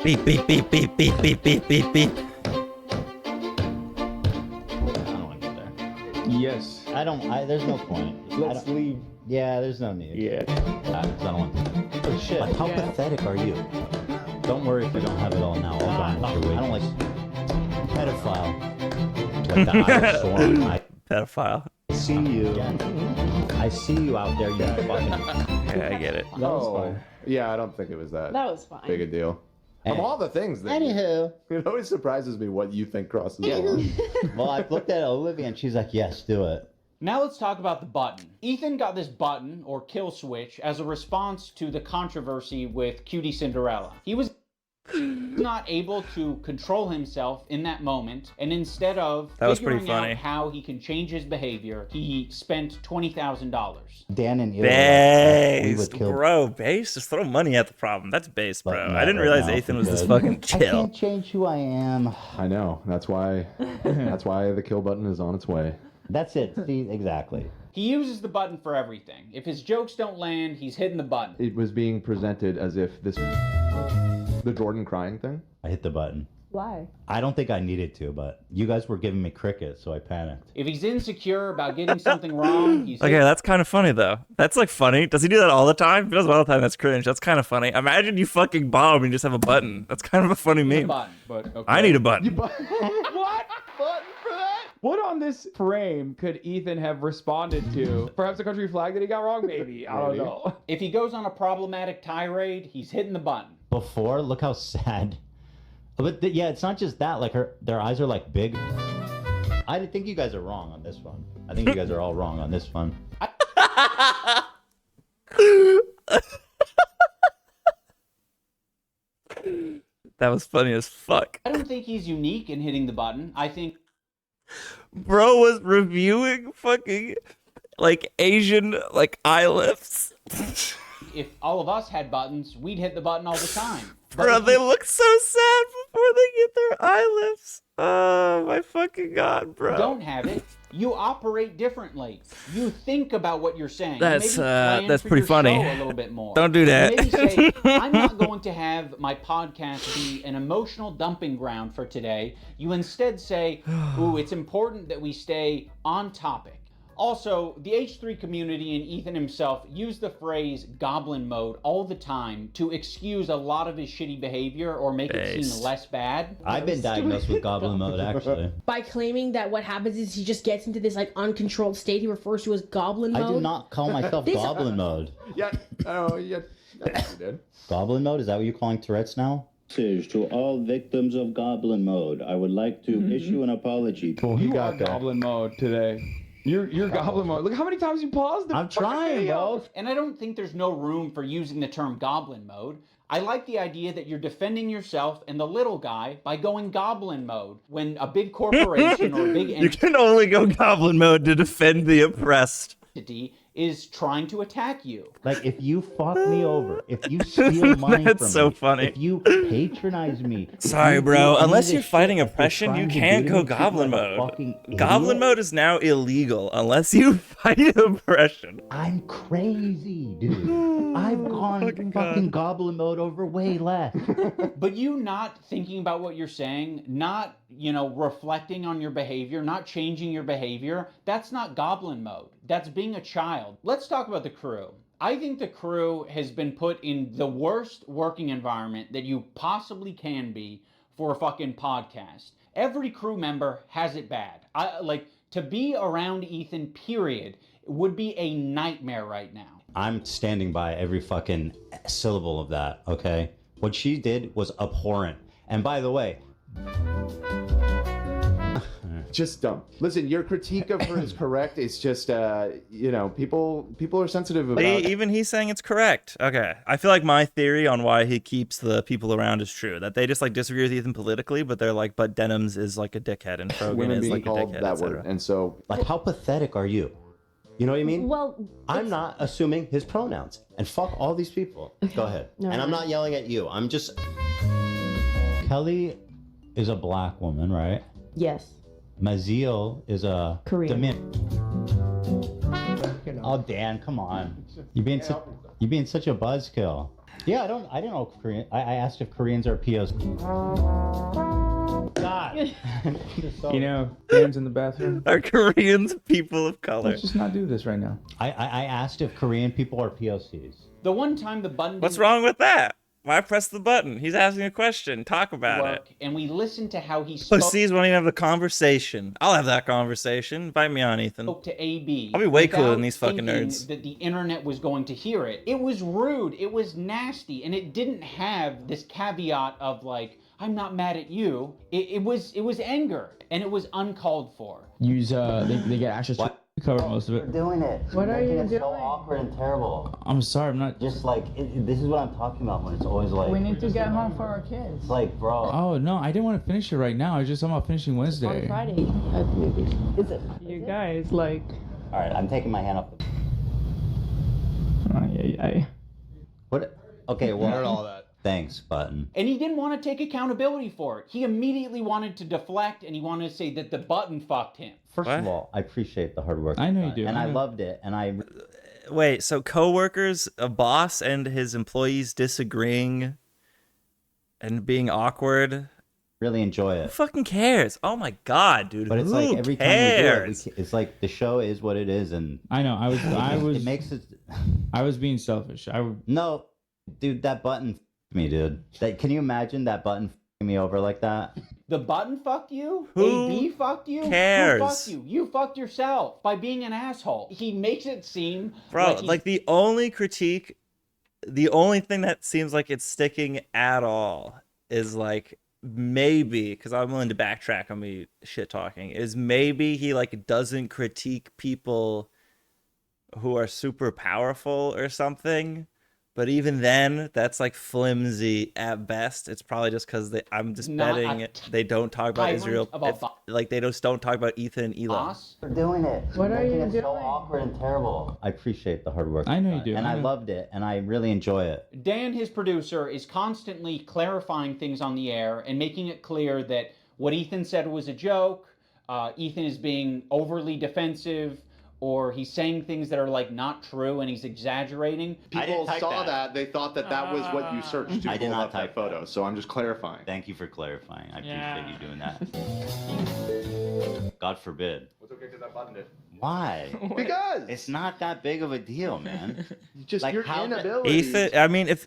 Beep, beep, beep, beep, beep, beep, beep, beep, beep. Yes. There's no point. Let's leave. Yeah, there's no need. Yeah. I don't want to. Oh, shit. Like, how pathetic are you? Don't worry if we don't have it all now. I'll go Mr. Wig. I don't like pedophile. Like the Irish swarm. Pedophile. I see you. I see you out there, you fucking. Yeah, I get it. Oh, yeah, I don't think it was that. That was fine. Big a deal. Of all the things that Anywho. it always surprises me what you think crosses the line. Well, I've looked at Olivia and she's like, yes, do it. Now let's talk about the button. Ethan got this button, or kill switch, as a response to the controversy with Cutie Cinderella. He was not able to control himself in that moment, and instead of That was pretty figuring funny. out how he can change his behavior, he spent $20,000. Dan and Ilya, we would Based, kill. bro, base. Just throw money at the problem. That's base, bro. But I not didn't right realize now, Ethan if was we this could. fucking I chill. can't change who I am. I know. That's why the kill button is on its way. That's it. See, exactly. He uses the button for everything. If his jokes don't land, he's hitting the button. It was being presented as if the Jordan crying thing. I hit the button. Why? I don't think I needed to, but you guys were giving me crickets, so I panicked. If he's insecure about getting something wrong, he's Okay, that's kind of funny though. That's like funny. Does he do that all the time? If he does it all the time, that's cringe. That's kind of funny. Imagine you fucking bomb and you just have a button. That's kind of a funny hitting the meme. button. But okay. I need a button. What? Button for that? What on this frame could Ethan have responded to? Perhaps a country flag that he got wrong? Maybe. I don't know. If he goes on a problematic tirade, he's hitting the button. Before, look how sad. But yeah, it's not just that. Like their eyes are like big. I think you guys are wrong on this one. I think you guys are all wrong on this one. That was funny as fuck. I don't think he's unique in hitting the button. I think Bro was reviewing fucking like Asian like eye lifts. If all of us had buttons, we'd hit the button all the time. Bro, they look so sad before they get their eye lifts. Oh my fucking god, bro. Don't have it. You operate differently. You think about what you're saying. That's Maybe plan that's for pretty your funny. show a little bit more. Don't do that. Maybe say, I'm not going to have my podcast be an emotional dumping ground for today. You instead say, ooh, it's important that we stay on topic. Also, the H3 community and Ethan himself use the phrase goblin mode all the time to excuse a lot of his shitty behavior or make it seem less bad. I've been diagnosed with goblin mode, actually. By claiming that what happens is he just gets into this like uncontrolled state he refers to as goblin mode. I do not call myself goblin mode. Yeah, oh, yeah, that's what you did. Goblin mode? Is that what you're calling Tourette's now? To all victims of goblin mode, I would like to issue an apology. Well, you are goblin mode today. You're goblin mode. Look how many times you paused the I'm trying, video. bro. And I don't think there's no room for using the term goblin mode. I like the idea that you're defending yourself and the little guy by going goblin mode when a big corporation or a big You can only go goblin mode to defend the oppressed. entity is trying to attack you. Like, if you fuck me over, if you steal money That's from so me, funny. if you patronize me. if Sorry, you bro. do any Unless of you're this fighting shit that they're oppression, you trying to can't do to go me, treat goblin me like a mode. fucking Goblin idiot. mode is now illegal unless you fight oppression. I'm crazy, dude. I've gone fucking goblin mode over way less. But you not thinking about what you're saying, not, reflecting on your behavior, not changing your behavior, that's not goblin mode. That's being a child. Let's talk about the crew. I think the crew has been put in the worst working environment that you possibly can be for a fucking podcast. Every crew member has it bad. To be around Ethan, period, would be a nightmare right now. I'm standing by every fucking syllable of that, okay? What she did was abhorrent. And by the way, Just dumb. Listen, your critique of her is correct. It's just, people are sensitive about. Even he's saying it's correct. Okay, I feel like my theory on why he keeps the people around is true. That they just like disagree with Ethan politically, but they're like, but Denims is like a dickhead and Krogan Women is being like a called dickhead, that etc. word, and so like, how pathetic are you? You know what I mean? Well, I'm not assuming his pronouns. And fuck all these people. Go ahead. No, and I'm no. not yelling at you. I'm just... Kelly is a black woman, right? Yes. Maziel is a... Korean. Oh, Dan, come on. You're being such a buzzkill. Yeah, I didn't know Korean. I asked if Koreans are POs. God. Dan's in the bathroom. Are Koreans people of color? Let's just not do this right now. I asked if Korean people are POCs. The one time the button What's didn't wrong with that? Why press the button? He's asking a question. Talk about work, it. and we listened to how he spoke Pussies won't even have the conversation. I'll have that conversation. Invite me on, Ethan. to AB. I'll be way cooler without than these fucking thinking nerds. That the internet was going to hear it. It was rude. It was nasty, and it didn't have this caveat of like, I'm not mad at you. It was anger, and it was uncalled for. They get access to cover most of it. Doing it. What are you Making it doing? so awkward and terrible. I'm sorry, I'm not. Just like, this is what I'm talking about when it's always like... We need to get home for our kids. It's like, bro... Oh no, I didn't want to finish it right now. I was just talking about finishing Wednesday. On Friday at the movies. Is it? You guys, like... Alright, I'm taking my hand off the... What? Okay, well... Heard all that. Thanks, button. And he didn't want to take accountability for it. He immediately wanted to deflect, and he wanted to say that the button fucked him. First of all, I appreciate the hard work. I know you've you do. done, and I I know. loved it. And I Wait, so coworkers, a boss and his employees disagreeing and being awkward? really enjoy Who it. fucking cares? Oh my god, dude. But it's Who like every cares? time we do it, it's like the show is what it is, and I know. It makes it. I was being selfish. No, dude, that button f***ed me, dude. Can you imagine that button f***ing me over like that? The button fucked you? Who AB fucked you? cares? Who fucked you? You fucked yourself by being an asshole. He makes it seem Bro, he's- like the only critique, the only thing that seems like it's sticking at all is like maybe, because I'm willing to backtrack on me shit talking, is maybe he like doesn't critique people who are super powerful or something, But even then, that's like flimsy at best. It's probably just because I'm just betting they don't talk about Israel. Like they just don't talk about Ethan and Ela. They're doing it. What are you Making it doing? so awkward and terrible. I appreciate the hard work. I know you've you do. done, and I loved it, and I really enjoy it. Dan, his producer, is constantly clarifying things on the air and making it clear that what Ethan said was a joke. Ethan is being overly defensive, or he's saying things that are like not true and he's exaggerating. People saw that. They thought that was what you searched to I did pull not up that type photo. So I'm just clarifying. Thank you for clarifying. I appreciate you doing that. God forbid. It's okay because I buttoned it. Why? Because it's not that big of a deal, man. Just like your how inability. Ethan, I mean, if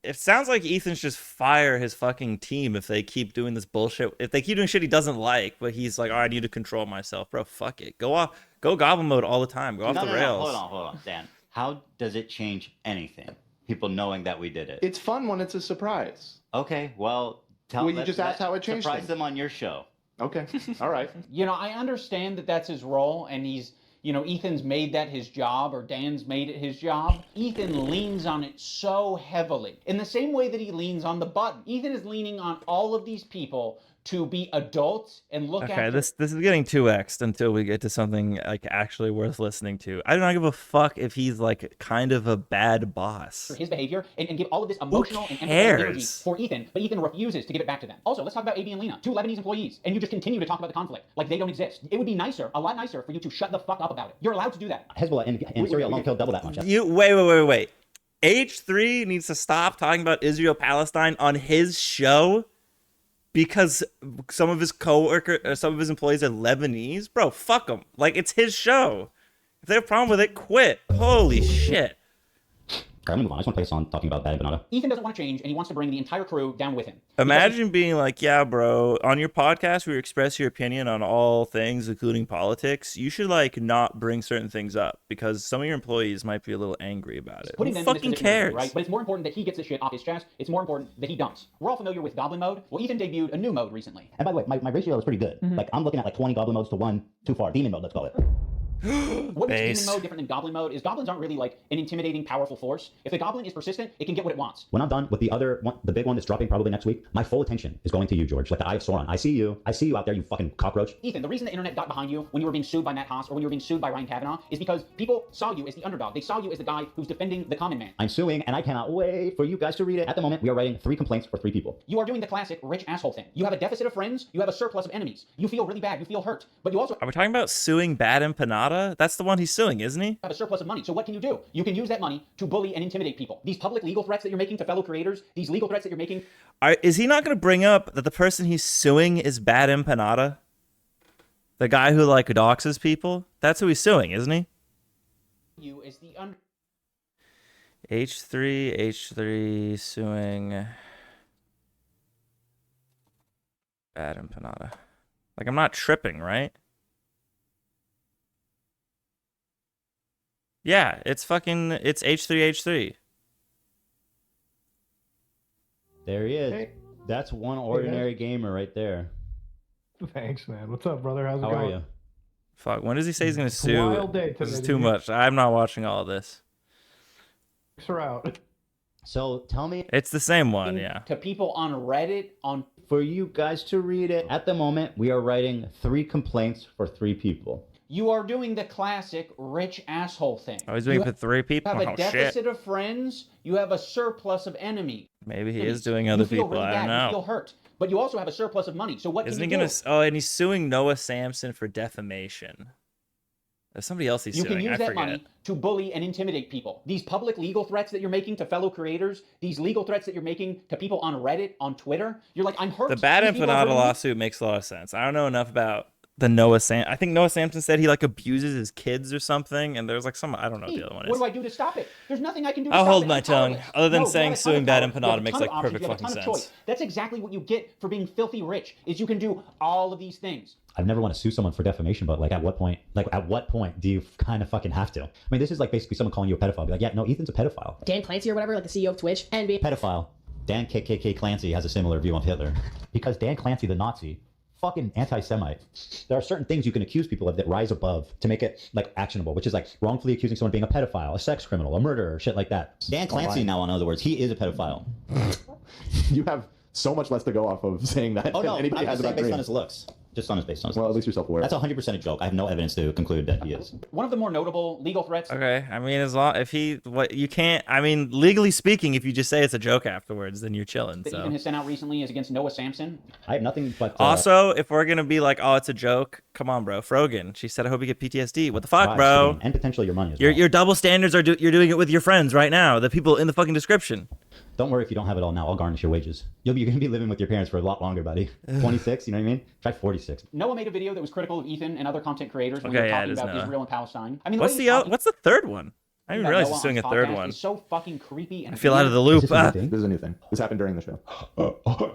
it sounds like Ethan's just fire his fucking team if they keep doing this bullshit. If they keep doing shit he doesn't like, but he's like, oh, I need to control myself, bro. Fuck it. Go goblin mode all the time. Go off the rails. Hold on, Dan. How does it change anything? People knowing that we did it. It's fun when it's a surprise. Okay, well, you just asked how it changed. Surprise them on your show. Okay, all right. I understand that that's his role, and he's, Ethan's made that his job, or Dan's made it his job. Ethan leans on it so heavily, in the same way that he leans on the button. Ethan is leaning on all of these people to be adults and look Okay, at this is getting 2x'd until we get to something like actually worth listening to. I do not give a fuck if he's like kind of a bad boss. his behavior and give all of this emotional and empathetic energy for Ethan, but Ethan refuses to give it back to them. Also, let's talk about AB and Lena, 2 Lebanese employees, and you just continue to talk about the conflict like they don't exist. It would be nicer, a lot nicer, for you to shut the fuck up about it. You're allowed to do that. Hezbollah in Syria alone killed double that much. Wait. H3 needs to stop talking about Israel-Palestine on his show because some of his coworkers or some of his employees are Lebanese? Bro, fuck them. Like, it's his show. If they have a problem with it, quit. Holy shit. I'm gonna move on. I just want to play a song talking about Bad Banana. Ethan doesn't want to change, and he wants to bring the entire crew down with him. Imagine being like, yeah, bro, on your podcast, we express your opinion on all things, including politics. You should, like, not bring certain things up because some of your employees might be a little angry about it. Who fucking cares? Right? But it's more important that he gets this shit off his chest. It's more important that he dumps. We're all familiar with Goblin Mode. Well, Ethan debuted a new mode recently. And by the way, my ratio is pretty good. Like, I'm looking at like 20 Goblin modes to 1 too far. Demon mode, let's call it. What makes Demon Mode different than Goblin Mode is goblins aren't really like an intimidating, powerful force. If the goblin is persistent, it can get what it wants. When I'm done with the other one, the big one that's dropping probably next week, my full attention is going to you, George. Like the Eye of Sauron. I see you out there, you fucking cockroach. Ethan, the reason the internet got behind you when you were being sued by Matt Haas or when you were being sued by Ryan Kavanaugh is because people saw you as the underdog. They saw you as the guy who's defending the common man. I'm suing, and I cannot wait for you guys to read it. At the moment, we are writing 3 complaints for 3 people. You are doing the classic rich asshole thing. You have a deficit of friends, you have a surplus of enemies. You feel really bad, you feel hurt, but you also Are we talking about suing Bad Empanada? That's the one he's suing, isn't he? have a surplus of money. So what can you do? You can use that money to bully and intimidate people. These public legal threats that you're making to fellow creators, these legal threats that you're making. Is he not going to bring up that the person he's suing is Bad Empanada? The guy who, like, doxes people? That's who he's suing, isn't he? You is the H3 suing Bad Empanada. Like, I'm not tripping, right? Yeah, it's H3. There he is. Hey. That's one ordinary gamer right there. Thanks, man. What's up, brother? How's it How going? are you? Fuck, when does he say he's going to It's a wild sue? day This is today, too dude. much. I'm not watching all of this. Thanks for out. So tell me. It's the same one, yeah. to people on Reddit, on For you guys to read it. At the moment, we are writing 3 complaints for 3 people. you are doing the classic rich asshole thing. Oh, he's doing it for 3 people? You have a Oh, shit. deficit of friends, you have a surplus of enemies. Maybe he is doing other you feel people. really I bad, don't know. You feel hurt, but you also have a surplus of money. So what Isn't can he you gonna? do? Oh, and he's suing Noah Samson for defamation. There's somebody else he's You suing. can use I that forget. money to bully and intimidate people. These public legal threats that you're making to fellow creators, these legal threats that you're making to people on Reddit, on Twitter, you're like, I'm hurt. The Bad These people are Empanada hurting me. lawsuit makes a lot of sense. I don't know enough about the Noah Samson. I think Noah Samson said he like abuses his kids or something, and there's like some I don't know what the other one What is. do I do to stop it? There's nothing I can do to I'll stop hold it. my I'm tongue. powerless. Other than No, you saying have a ton suing of Bad power. You Empanada have a makes ton like of options. perfect You have a fucking ton of sense. choice. That's exactly what you get for being filthy rich, is you can do all of these things. I've never want to sue someone for defamation, but like at what point do you kind of fucking have to? I mean, this is like basically someone calling you a pedophile. Be like, yeah, no, Ethan's a pedophile. Dan Clancy or whatever, like the CEO of Twitch, and be Pedophile. Dan KKK Clancy has a similar view on Hitler. Because Dan Clancy, the Nazi, fucking anti-Semite. There are certain things you can accuse people of that rise above to make it like actionable, which is like wrongfully accusing someone of being a pedophile, a sex criminal, a murderer, shit like that. Dan Clancy now, in other words, he is a pedophile. You have so much less to go off of saying that Oh than no, anybody I'm has just saying about based Dream. on his looks. Just on his based on his Well, looks. at least you're self-aware. That's 100% a joke. I have no evidence to conclude that he is. One of the more notable legal threats. Okay, I mean, as long if he what you can't. I mean, legally speaking, if you just say it's a joke afterwards, then you're chilling. That So. Ethan has sent out recently is against Noah Sampson. I have nothing but. Also, if we're gonna be like, oh, it's a joke, come on, bro. Frogan, she said, I hope you get PTSD. What the fuck, bro? And potentially your money as Your well. your double standards are you're doing it with your friends right now. The people in the fucking description. Don't worry if you don't have it all now. I'll garnish your wages. You're going to be living with your parents for a lot longer, buddy. 26, you know what I mean? Try 46. Noah made a video that was critical of Ethan and other content creators when Okay, they were yeah, talking it is about Noah. Israel and Palestine. I mean, What's the third one? I didn't realize he's doing a third one. It's so fucking creepy. And I feel out of the loop. This is a new thing. This happened during the show.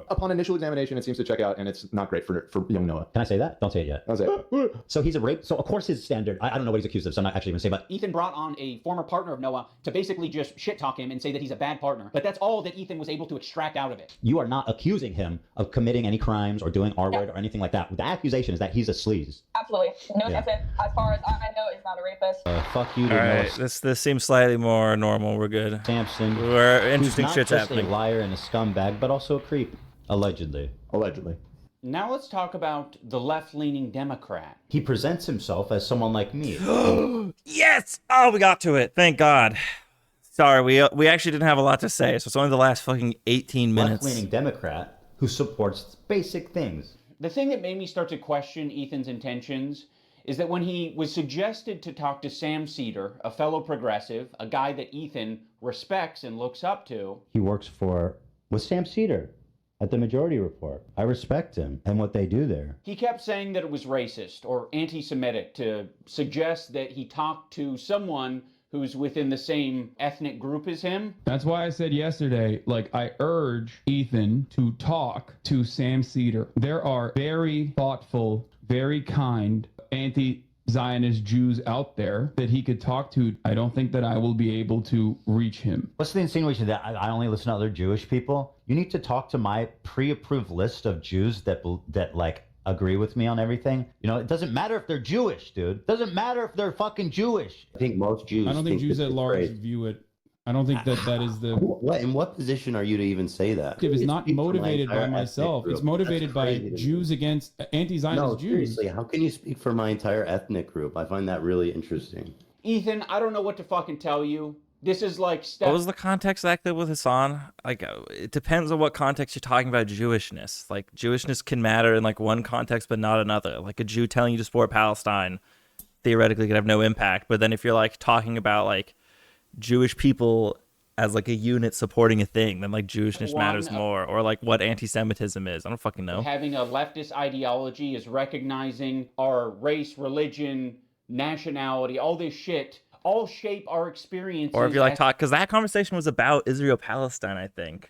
Upon initial examination, it seems to check out, and it's not great for young Noah. Can I say that? Don't say it yet. I'll say it. So he's a rape. So of course his standard. I don't know what he's accused of, so I'm not actually going to say. But Ethan brought on a former partner of Noah to basically just shit talk him and say that he's a bad partner. But that's all that Ethan was able to extract out of it. you are not accusing him of committing any crimes or doing R-word or anything like that. The accusation is that he's a sleaze. Absolutely. No, Yeah. Sampson, as far as I know, is not a rapist. Fuck you. All right, this seems slightly more normal. We're good. Sampson. We're interesting who's not shit's just happening. a liar and a scumbag, but also a creep. Allegedly. Allegedly. Now let's talk about the left-leaning Democrat. He presents himself as someone like me. Yes! Oh, we got to it. Thank God. Sorry, we actually didn't have a lot to say, so it's only the last fucking 18 minutes. Left-leaning Democrat who supports basic things. The thing that made me start to question Ethan's intentions is that when he was suggested to talk to Sam Cedar, a fellow progressive, a guy that Ethan respects and looks up to, He works with Sam Cedar at the Majority Report. I respect him and what they do there. he kept saying that it was racist or anti-Semitic to suggest that he talked to someone who's within the same ethnic group as him. That's why I said yesterday, like, I urge Ethan to talk to Sam Cedar. There are very thoughtful, very kind anti-Zionist Jews out there that he could talk to. I don't think that I will be able to reach him. What's the insinuation that I only listen to other Jewish people? You need to talk to my pre-approved list of Jews that like agree with me on everything. You know, it doesn't matter if they're Jewish, dude. It doesn't matter if they're fucking Jewish. I think most Jews. I don't think Jews at large view it. I don't think that is the. In what position are you to even say that? It is not Speak for my motivated by entire ethnic myself. group. It's motivated That's by crazy to me. Jews against anti-Zionist No, Jews. seriously, how can you speak for my entire ethnic group? I find that really interesting. Ethan, I don't know what to fucking tell you. This is like step. What was the context of that clip with Hassan? Like, it depends on what context you're talking about Jewishness. Like, Jewishness can matter in like one context, but not another. Like a Jew telling you to support Palestine theoretically could have no impact. But then if you're like talking about like Jewish people as like a unit supporting a thing, then like Jewishness matters more. Or like what anti-Semitism is. I don't fucking know. Having a leftist ideology is recognizing our race, religion, nationality, all this shit, all shape our experiences. Or if you're like as- talk, because that conversation was about Israel-Palestine, I think.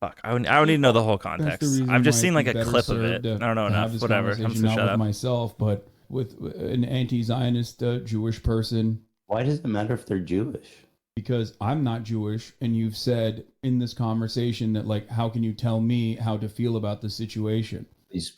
Fuck, I would need to know the whole That's the context. reason I've just why seen I'd like be a better clip of served it. to I don't know have enough. this Whatever. I'm just conversation gonna not shut with up. myself, but with an anti-Zionist Jewish person. Why does it matter if they're Jewish? Because I'm not Jewish, and you've said in this conversation that, like, how can you tell me how to feel about the situation?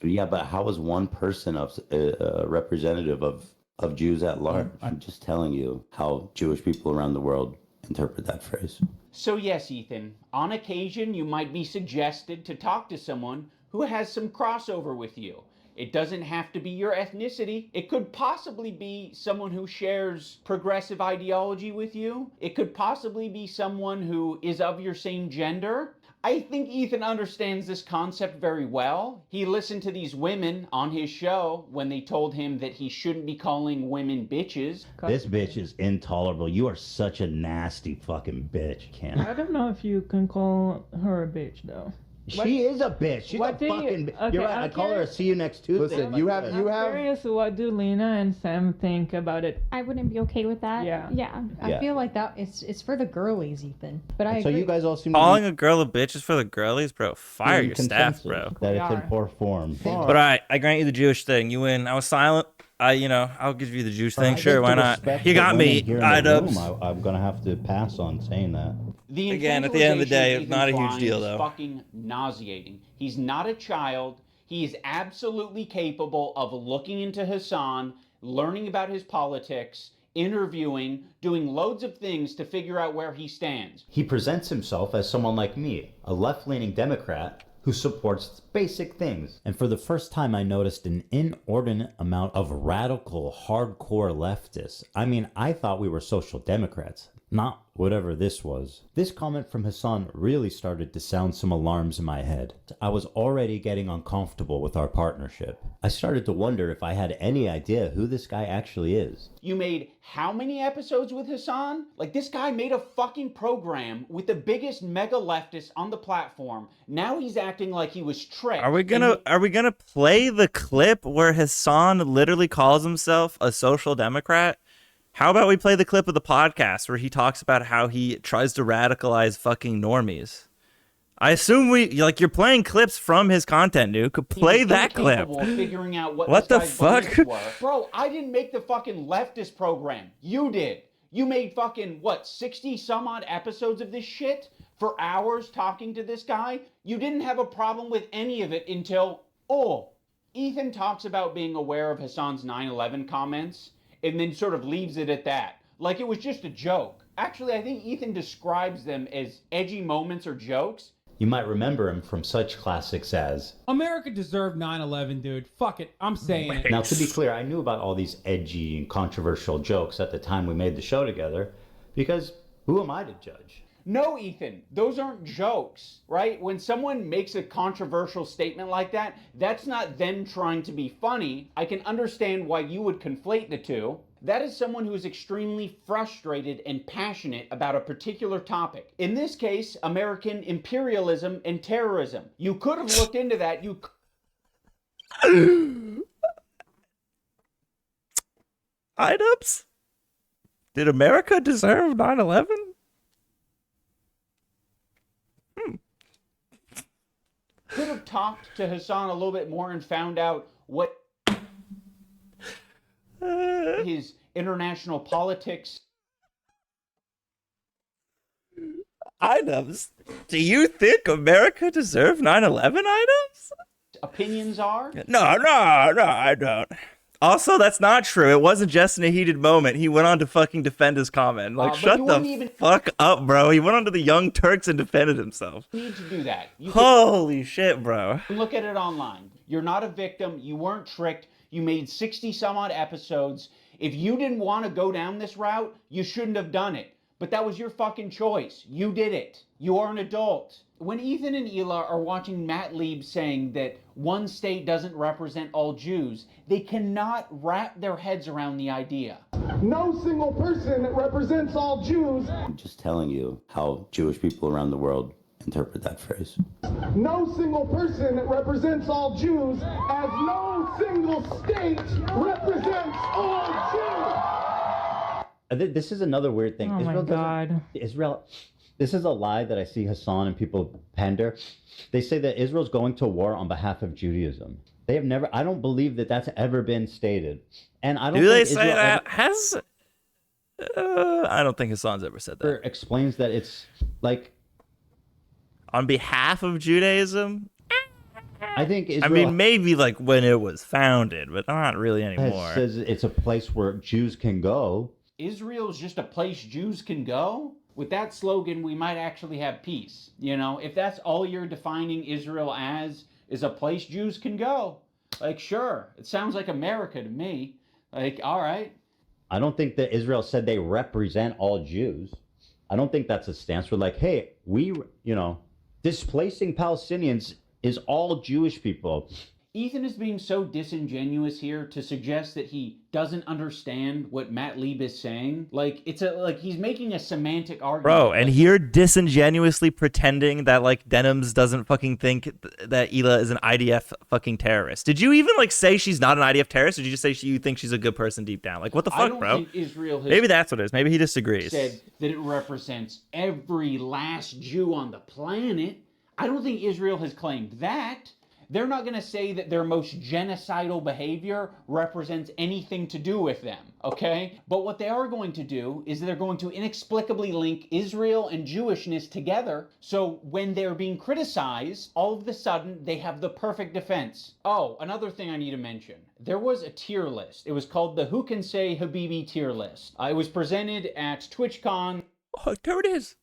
Yeah, but how is one person a representative of Jews at large? I'm just telling you how Jewish people around the world interpret that phrase. So yes, Ethan, on occasion you might be suggested to talk to someone who has some crossover with you. It doesn't have to be your ethnicity. It could possibly be someone who shares progressive ideology with you. It could possibly be someone who is of your same gender. I think Ethan understands this concept very well. He listened to these women on his show when they told him that he shouldn't be calling women bitches. This bitch is intolerable. You are such a nasty fucking bitch, Cam. I don't know if you can call her a bitch though. She is a bitch. She's a what do you- fucking. okay, You're right. I I'm call her a curious- see you next Tuesday. Listen, you have I'm curious, what do Lena and Sam think about it? I wouldn't be okay with that. Yeah. Yeah. Yeah. I feel like that it's for the girlies, Ethan. But I So agree. you guys all seem Calling to a girl a bitch is for the girlies, bro. Fire be your staff, consensus bro. that it's in poor form. But all right, I grant you the Jewish thing. You win. I was silent. I'll give you the Jewish thing. Sure, why not? You got me. I-dubs. I'm gonna have to pass on saying that. Again, at the end of the day, infantilization it's not a huge Ethan deal, Klein is though. Fucking nauseating. He's not a child. He is absolutely capable of looking into Hassan, learning about his politics, interviewing, doing loads of things to figure out where he stands. He presents himself as someone like me, a left-leaning Democrat who supports basic things. And for the first time, I noticed an inordinate amount of radical, hardcore leftists. I mean, I thought we were social democrats, not whatever this was. This comment from Hassan really started to sound some alarms in my head. I was already getting uncomfortable with our partnership. I started to wonder if I had any idea who this guy actually is. You made how many episodes with Hassan? Like, this guy made a fucking program with the biggest mega leftist on the platform. Now he's acting like he was tricked. Are we gonna play the clip where Hassan literally calls himself a social democrat? How about we play the clip of the podcast where he talks about how he tries to radicalize fucking normies? I assume you're playing clips from his content, Nuke. Play that clip. Of figuring out what the fuck? Bro, I didn't make the fucking leftist program. You did. You made fucking, 60 some odd episodes of this shit for hours talking to this guy? You didn't have a problem with any of it until, Ethan talks about being aware of Hassan's 9/11 comments and then sort of leaves it at that. Like it was just a joke. Actually, I think Ethan describes them as edgy moments or jokes. You might remember him from such classics as America deserved 9/11, dude. Fuck it. I'm saying it. Now, to be clear, I knew about all these edgy and controversial jokes at the time we made the show together, because who am I to judge? No, Ethan, those aren't jokes, right? When someone makes a controversial statement like that, that's not them trying to be funny. I can understand why you would conflate the two. That is someone who is extremely frustrated and passionate about a particular topic. In this case, American imperialism and terrorism. You could have looked into that. Items? Did America deserve 9/11? Could have talked to Hassan a little bit more and found out what his international politics. Items? Do you think America deserved 9/11 items? Opinions are? No, I don't. Also, that's not true. It wasn't just in a heated moment. He went on to fucking defend his comment. Like, shut the fuck up, bro. He went on to the Young Turks and defended himself. You need to do that. Holy shit, bro. Look at it online. You're not a victim. You weren't tricked. You made 60 some odd episodes. If you didn't want to go down this route, you shouldn't have done it. But that was your fucking choice. You did it. You are an adult. When Ethan and Hila are watching Matt Lieb saying that one state doesn't represent all Jews, they cannot wrap their heads around the idea. No single person represents all Jews. I'm just telling you how Jewish people around the world interpret that phrase. No single person represents all Jews, as no single state represents all Jews. This is another weird thing. Oh my God. Israel. This is a lie that I see Hassan and people pander. They say that Israel's going to war on behalf of Judaism. They have never. I don't believe that that's ever been stated. And I don't. Do they think say Israel that? I don't think Hassan's ever said that. Explains that it's like on behalf of Judaism. I think Israel, I mean, maybe like when it was founded, but not really anymore. Says it's a place where Jews can go. Israel's just a place Jews can go? With that slogan, we might actually have peace. You know, if that's all you're defining Israel as, is a place Jews can go. Like, sure, it sounds like America to me. Like, all right. I don't think that Israel said they represent all Jews. I don't think that's a stance. We're like, hey, displacing Palestinians is all Jewish people. Ethan is being so disingenuous here to suggest that he doesn't understand what Matt Lieb is saying. Like, he's making a semantic argument. Bro, and you're disingenuously pretending that, like, Denims doesn't fucking think that Hila is an IDF fucking terrorist. Did you even, like, say she's not an IDF terrorist, or did you just say you think she's a good person deep down? Like, what the fuck, bro? Think Israel has Maybe that's what it is. Maybe he disagrees. Said that it represents every last Jew on the planet. I don't think Israel has claimed that. They're not going to say that their most genocidal behavior represents anything to do with them, okay? But what they are going to do is they're going to inexplicably link Israel and Jewishness together, so when they're being criticized, all of a sudden they have the perfect defense. Oh, another thing I need to mention. There was a tier list. It was called the Who Can Say Habibi tier list. It was presented at TwitchCon. Oh, there it is.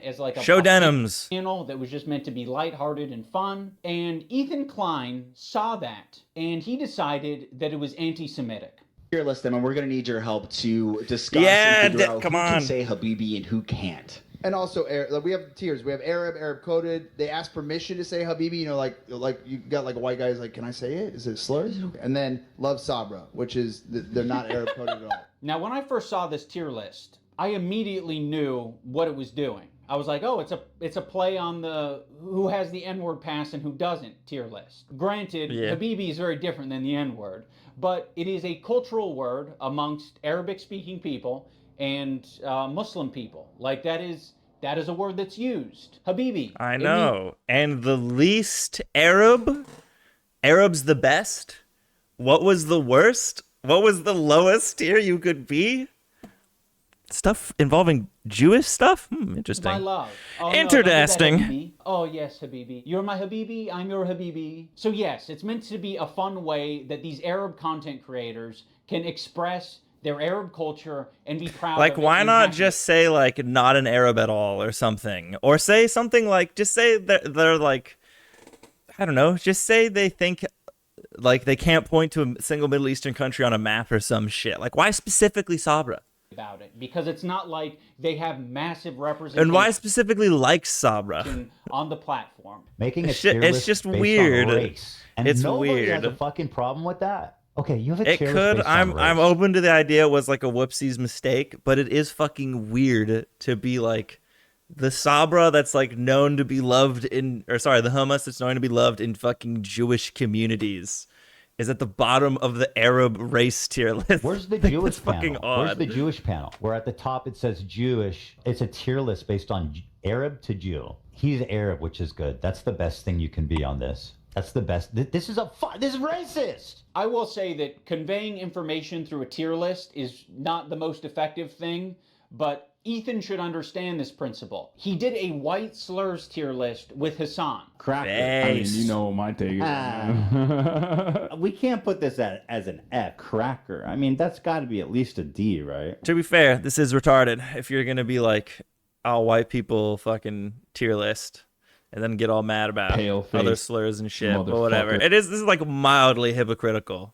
As like a Show denims channel that was just meant to be lighthearted and fun. And Ethan Klein saw that, and he decided that it was anti-Semitic. Tier list them, and we're going to need your help to discuss Yeah, and figure out come who on. can say Habibi and who can't. And also, we have tiers. We have Arab coded. They ask permission to say Habibi. You know, like you got like white guys like, can I say it? Is it slurs? And then love Sabra, which is they're not Arab coded at all. Now, when I first saw this tier list, I immediately knew what it was doing. I was like, oh, it's a play on the who has the N-word pass and who doesn't tier list. Granted, Yeah. Habibi is very different than the N-word, but it is a cultural word amongst Arabic-speaking people and Muslim people. Like that is a word that's used. Habibi. I know. And the least Arab's the best. What was the worst? What was the lowest tier you could be? Stuff involving Jewish stuff? Interesting. My love. Oh, no, Interesting. don't do that, Habibi. Oh, yes, Habibi. You're my Habibi, I'm your Habibi. So yes, it's meant to be a fun way that these Arab content creators can express their Arab culture and be proud Like, of it. why and not happy. just say, like, not an Arab at all or something? Or say something like, just say they're like, I don't know, just say they think, like, they can't point to a single Middle Eastern country on a map or some shit. Like, why specifically Sabra? about it? Because it's not like they have massive representation. And why specifically like Sabra? On the platform. Making a It's tier ju- it's list just based on weird. race. And It's nobody has a weird. fucking problem with that. Okay, you have a It tier could. list based on I'm race. open to the idea it was like a whoopsies mistake, but it is fucking weird to be like the Sabra that's like known to be loved in, or sorry, the hummus that's known to be loved in fucking Jewish communities is at the bottom of the Arab race tier list. Where's the Like, Jewish that's fucking panel? odd. Where's the Jewish panel? Where at the top it says Jewish. It's a tier list based on Arab to Jew. He's Arab, which is good. That's the best thing you can be on this. That's the best. This is racist. I will say that conveying information through a tier list is not the most effective thing, but Ethan should understand this principle. He did a white slurs tier list with Hassan. Cracker. I mean, you know what my take is. We can't put this as an F. Cracker. I mean, that's got to be at least a D, right? To be fair, this is retarded. If you're gonna be like, all white people fucking tier list, and then get all mad about Pale-faced other slurs and shit, but motherfucker. whatever. This is like mildly hypocritical,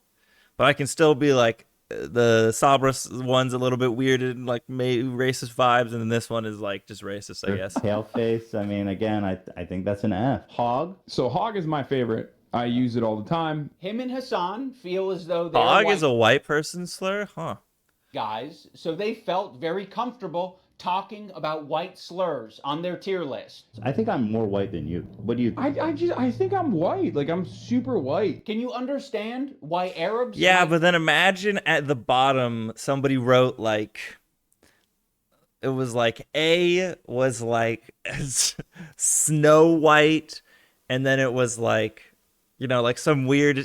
but I can still be like, the Sabra one's a little bit weird and like maybe racist vibes, and then this one is like just racist, I guess. Paleface. I mean, again, I think that's an F. Hog. So hog is my favorite. I use it all the time. Him and Hassan feel as though they're Hog white is a white person slur, huh? guys, so they felt very comfortable talking about white slurs on their tier list. I think I'm more white than you. What do you think? I think I'm white. Like, I'm super white. Can you understand why Arabs? Yeah, but then imagine at the bottom somebody wrote like, it was like A was like Snow White, and then it was like, you know, like some weird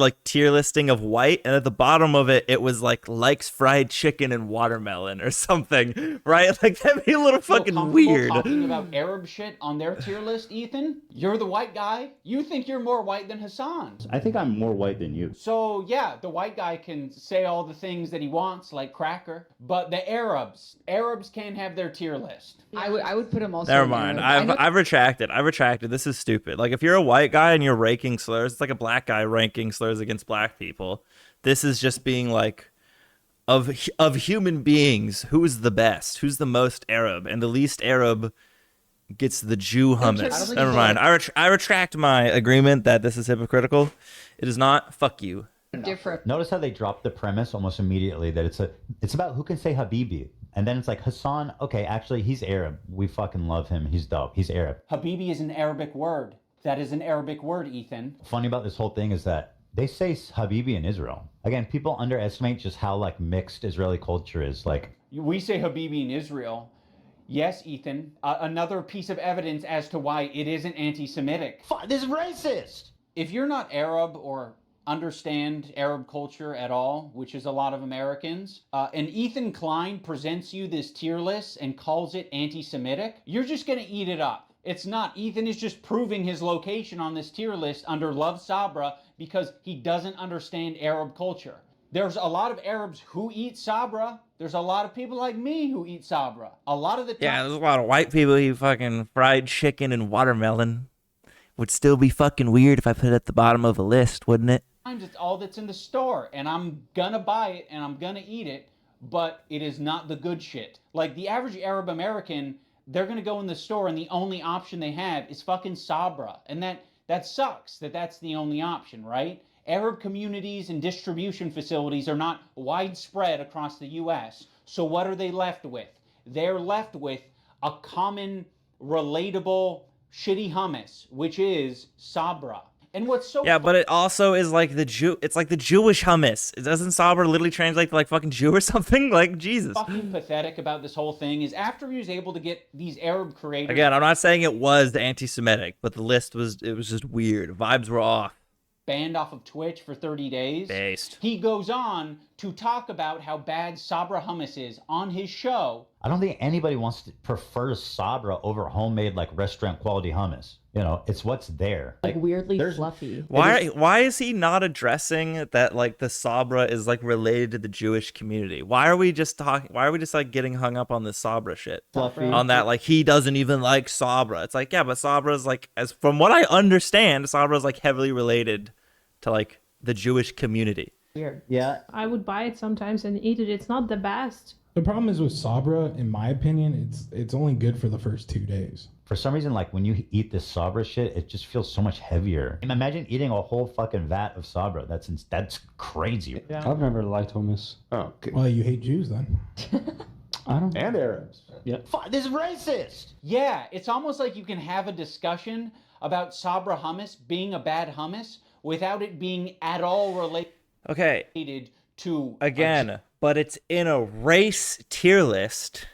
like tier listing of white, and at the bottom of it, it was like likes fried chicken and watermelon or something, right? Like that'd be a little Feel fucking comfortable weird. Talking about Arab shit on their tier list, Ethan? You're the white guy. You think you're more white than Hassan. I think I'm more white than you. So yeah, the white guy can say all the things that he wants, like cracker. But the Arabs can't have their tier list. I would put him also. Never in mind. Arab. I've retracted. This is stupid. Like if you're a white guy and you're ranking slurs, it's like a black guy ranking slurs against black people. This is just being like, of human beings, who's the best? Who's the most Arab? And the least Arab gets the Jew hummus. Never mind. I retract my agreement that this is hypocritical. It is not. Fuck you. Different. Notice how they dropped the premise almost immediately that it's about who can say Habibi. And then it's like Hassan, okay, actually he's Arab. We fucking love him. He's dope. He's Arab. Habibi is an Arabic word. That is an Arabic word, Ethan. Funny about this whole thing is that they say Habibi in Israel. Again, people underestimate just how like mixed Israeli culture is. Like We say Habibi in Israel. Yes, Ethan. Another piece of evidence as to why it isn't anti-Semitic. This is racist. if you're not Arab or understand Arab culture at all, which is a lot of Americans, and Ethan Klein presents you this tier list and calls it anti-Semitic, you're just gonna eat it up. It's not. Ethan is just proving his location on this tier list under Love Sabra because he doesn't understand Arab culture. There's a lot of Arabs who eat Sabra. There's a lot of people like me who eat Sabra. A lot of the time. Yeah, there's a lot of white people who eat fucking fried chicken and watermelon. Would still be fucking weird if I put it at the bottom of a list, wouldn't it? It's all that's in the store, and I'm gonna buy it and I'm gonna eat it, but it is not the good shit. Like the average Arab American, they're gonna go in the store and the only option they have is fucking Sabra, and that sucks that that's the only option, right? Arab communities and distribution facilities are not widespread across the U.S., so what are they left with? They're left with a common, relatable, shitty hummus, which is Sabra. And what's so but it also is like it's like the Jewish hummus. It doesn't Sabra literally translate to like fucking Jew or something? Like, Jesus. fucking pathetic about this whole thing is after he was able to get these Arab creators. Again, I'm not saying it was anti-Semitic, but the list was just weird. Vibes were off. Banned off of Twitch for 30 days. He goes on to talk about how bad Sabra hummus is on his show. I don't think anybody prefers Sabra over homemade like restaurant quality hummus. You know, it's what's there. Like weirdly fluffy. Why is he not addressing that like the Sabra is like related to the Jewish community? Why are we just like getting hung up on this Sabra shit? Fluffy. On that like he doesn't even like Sabra. It's like, yeah, but Sabra is like, as from what I understand, Sabra is like heavily related to like the Jewish community. Weird. Yeah. I would buy it sometimes and eat it. It's not the best. The problem is with Sabra, in my opinion, it's only good for the first 2 days. For some reason, like when you eat this Sabra shit, it just feels so much heavier. Imagine eating a whole fucking vat of Sabra. That's crazy. Yeah. I've never liked hummus. Oh, okay. Well, you hate Jews then. I don't. And Arabs. Yeah. This is racist. Yeah, it's almost like you can have a discussion about Sabra hummus being a bad hummus without it being at all related to again, but it's in a race tier list,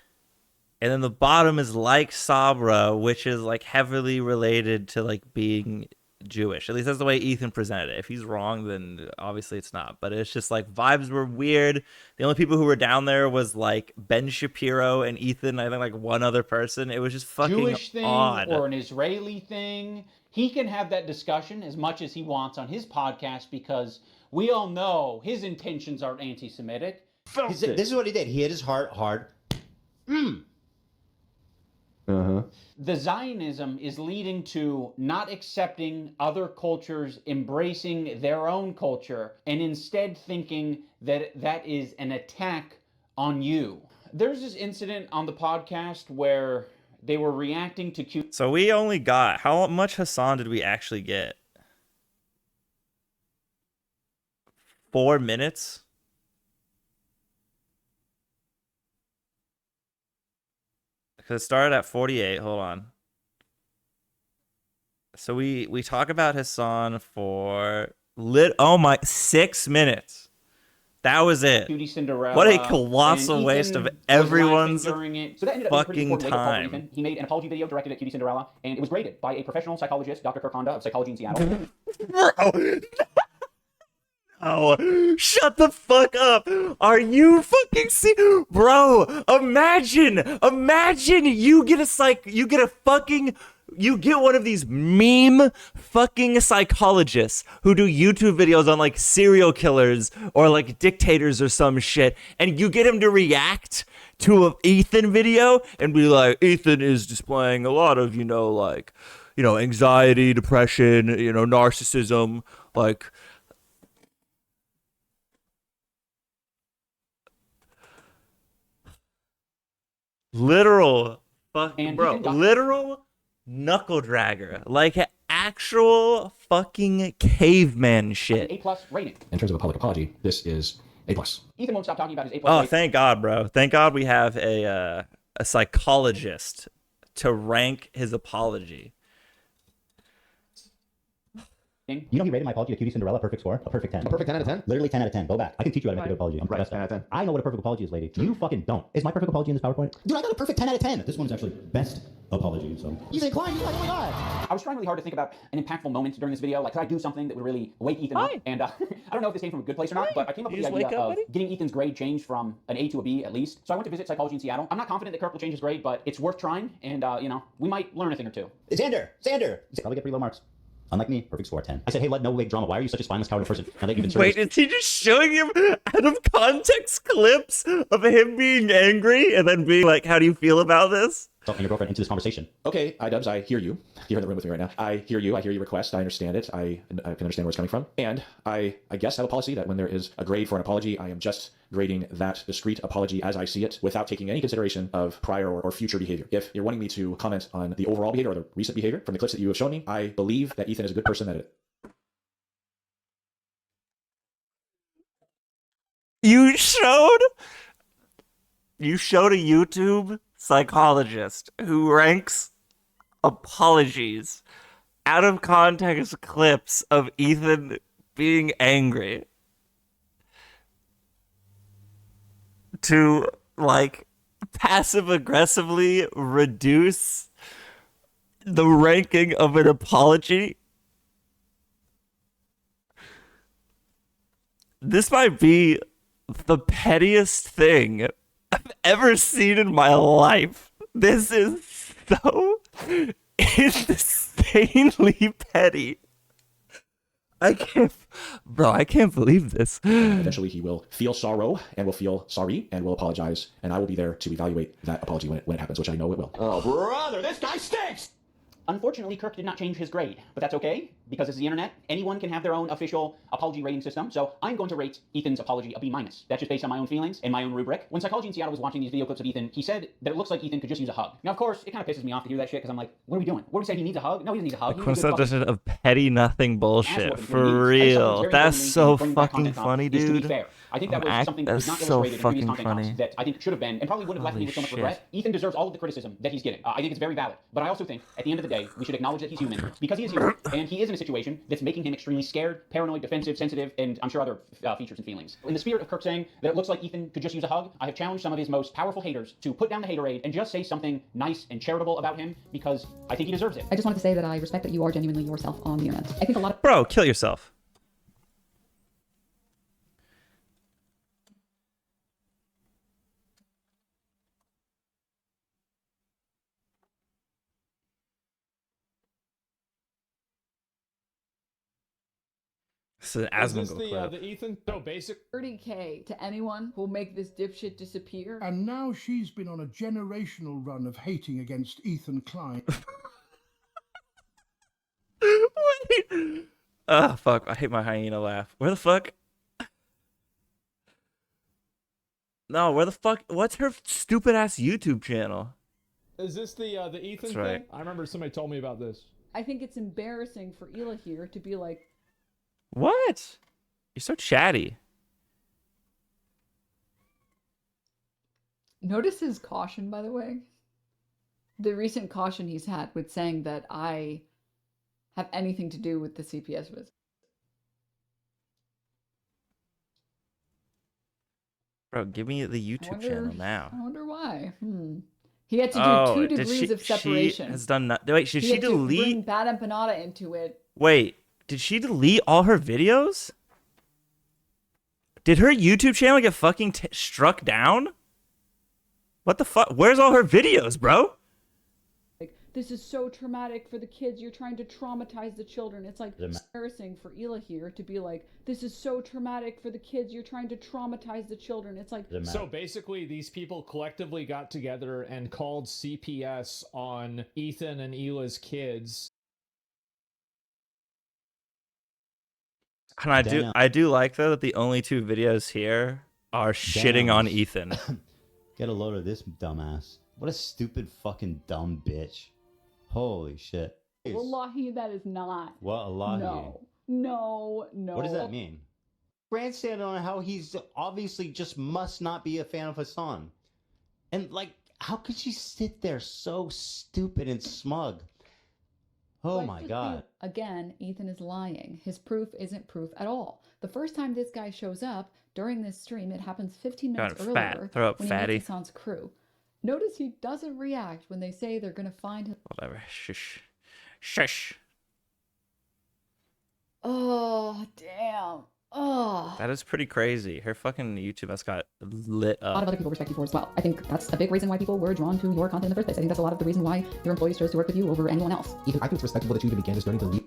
and then the bottom is like Sabra, which is like heavily related to like being Jewish. At least that's the way Ethan presented it. If he's wrong, then obviously it's not. But it's just like vibes were weird. The only people who were down there was like Ben Shapiro and Ethan. I think like one other person. It was just fucking Jewish thing odd. or an Israeli thing. He can have that discussion as much as he wants on his podcast because we all know his intentions aren't anti-Semitic. This is what he did. He hit his heart hard. The Zionism is leading to not accepting other cultures, embracing their own culture, and instead thinking that that is an attack on you. There's this incident on the podcast where they were reacting to So we only got, how much Hassan did we actually get? 4 minutes? Because it started at 48. Hold on. So we talk about Hassan for 6 minutes. That was it. Cutie Cinderella. What a colossal and waste of Ethan was everyone's laughing during it. So that ended up being fucking a pretty important wake-up call for time. Ethan. He made an apology video directed at Cutie Cinderella, and it was graded by a professional psychologist, Dr. Kirk Honda of Psychology in Seattle. Oh, shut the fuck up. Are you fucking bro, imagine you get one of these meme fucking psychologists who do YouTube videos on like serial killers or like dictators or some shit, and you get him to react to an Ethan video and be like, Ethan is displaying a lot of, anxiety, depression, narcissism, like... Literal knuckle dragger, like an actual fucking caveman shit. A+ rating. In terms of a public apology, this is A+. Ethan won't stop talking about his A+. Oh, rating. thank God, bro. Thank God we have a psychologist to rank his apology. You know he rated my apology a cutie Cinderella perfect score? A perfect 10. A perfect 10 out of 10? Literally 10 out of 10. Go back. I can teach you how to make a good apology. I'm Right, professor. 10 out of 10. I know what a perfect apology is, lady. You fucking don't. Is my perfect apology in this PowerPoint? Dude, I got a perfect 10 out of 10. This one's actually best apology, so. Ethan Klein, you're like, oh my god. I was trying really hard to think about an impactful moment during this video. Like, could I do something that would really wake Ethan up? And I don't know if this came from a good place or not, but I came up with the idea of getting Ethan's grade changed from an A to a B at least. So I went to visit psychology in Seattle. I'm not confident that Kirk will change his grade, but it's worth trying, and you know, we might learn a thing or two. Xander! Probably get pretty low marks. Unlike me, perfect score 10. I said, hey, let no wig drama. Why are you such a spineless cowardly person? Now that you've been Wait, is he just showing him out of context clips of him being angry and then being like, how do you feel about this? And your girlfriend into this conversation. Okay, iDubbbz, I hear you. You're in the room with me right now. I hear you. I hear your request. I understand it. I can understand where it's coming from. And I guess have a policy that when there is a grade for an apology, I am just grading that discrete apology as I see it without taking any consideration of prior or future behavior. If you're wanting me to comment on the overall behavior or the recent behavior from the clips that you have shown me, I believe that Ethan is a good person that You showed a YouTube psychologist who ranks apologies out of context clips of Ethan being angry to like passive aggressively reduce the ranking of an apology. This might be the pettiest thing I've ever seen in my life. This is so insanely petty. I can't believe this. eventually he will feel sorrow and will feel sorry and will apologize, and I will be there to evaluate that apology when it happens, which I know it will. Oh, brother, this guy stinks! Unfortunately, Kirk did not change his grade, but that's okay, because this is the internet. Anyone can have their own official apology rating system, so I'm going to rate Ethan's apology a B-. That's just based on my own feelings and my own rubric. When Psychology in Seattle was watching these video clips of Ethan, he said that it looks like Ethan could just use a hug. Now, of course, it kind of pisses me off to hear that shit, because I'm like, what are we doing? What are we saying? He needs a hug? No, he doesn't need a hug. A concept of petty nothing bullshit. For real. That's so fucking funny, dude. I think that was something that was not illustrated in previous content funny. that I think should have been, and probably wouldn't have left me with so much regret. Ethan deserves all of the criticism that he's getting. I think it's very valid. But I also think, at the end of the day, we should acknowledge that he's human, because he is human, and he is in a situation that's making him extremely scared, paranoid, defensive, sensitive, and I'm sure other features and feelings. In the spirit of Kirk saying that it looks like Ethan could just use a hug, I have challenged some of his most powerful haters to put down the haterade and just say something nice and charitable about him, because I think he deserves it. I just wanted to say that I respect that you are genuinely yourself on the internet. I think a lot of... Bro, kill yourself. This is an Asmongold clip. The Ethan? So basic. 30K to anyone who'll make this dipshit disappear. And now she's been on a generational run of hating against Ethan Klein. Wait. Oh, fuck. I hate my hyena laugh. Where the fuck? No, where the fuck? What's her stupid ass YouTube channel? Is this the Ethan That's right. thing? I remember somebody told me about this. I think it's embarrassing for Hila here to be like, What? You're so chatty. notice his caution, by the way. The recent caution he's had with saying that I have anything to do with the CPS visit. Bro, give me the YouTube channel now. I wonder why. He had to do 2 degrees of separation. She has done that. Wait, should he she had to bring delete? Bad Empanada into it. Wait, did she delete all her videos? Did her YouTube channel get fucking struck down? What the fuck? Where's all her videos, bro? Like, this is so traumatic for the kids. You're trying to traumatize the children. It's like embarrassing for Hila here to be like, this is so traumatic for the kids. You're trying to traumatize the children. It's like... So basically, these people collectively got together and called CPS on Ethan and Hila's kids. And I do like though that the only 2 videos here are shitting on Ethan. Get a load of this dumbass. What a stupid fucking dumb bitch. Holy shit. Wallahi, that is not. What Allahi? No. What does that mean? Grandstand on how he's obviously just must not be a fan of Hassan. And like, how could she sit there so stupid and smug? Oh Like, my just God. Again, Ethan is lying. His proof isn't proof at all. The first time this guy shows up during this stream, it happens 15 minutes God, fat. earlier Throw up, when fatty. he meets Hassan's crew. Notice he doesn't react when they say they're gonna find him. Whatever. Shush. Shush. Oh, damn. Oh. That is pretty crazy. Her fucking YouTube has got lit A lot of up. other people respect you for as well. I think that's a big reason why people were drawn to your content in the first place. I think that's a lot of the reason why your employees chose to work with you over anyone else. Ethan, I think it's respectable that you even began this journey to leave.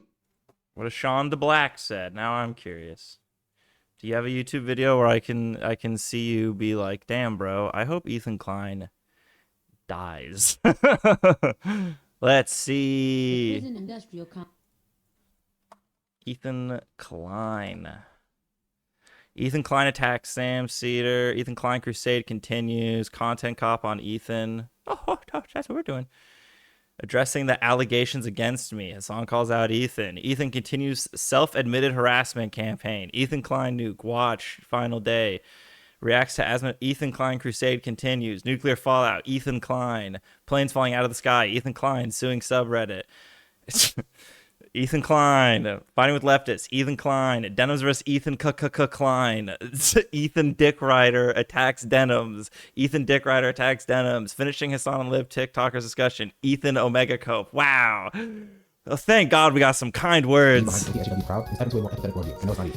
What has Sean DeBlack said? Now I'm curious. Do you have a YouTube video where I can see you be like, damn, bro, I hope Ethan Klein dies. Let's see. Ethan Klein. Ethan Klein attacks Sam Cedar. Ethan Klein crusade continues. Content cop on Ethan. Oh, that's what we're doing. Addressing the allegations against me. Hassan calls out Ethan. Ethan continues self-admitted harassment campaign. Ethan Klein nuke. Watch. Final day. Reacts to asthma. Ethan Klein crusade continues. Nuclear fallout. Ethan Klein. Planes falling out of the sky. Ethan Klein suing subreddit. Ethan Klein. Fighting with leftists. Ethan Klein. Denims vs. Ethan Klein. Ethan Dick Rider attacks Denims. Ethan Dick Rider attacks Denims. Finishing Hassan and Liv TikTokers discussion. Ethan Omega Cope. Wow. Well, thank God we got some kind words.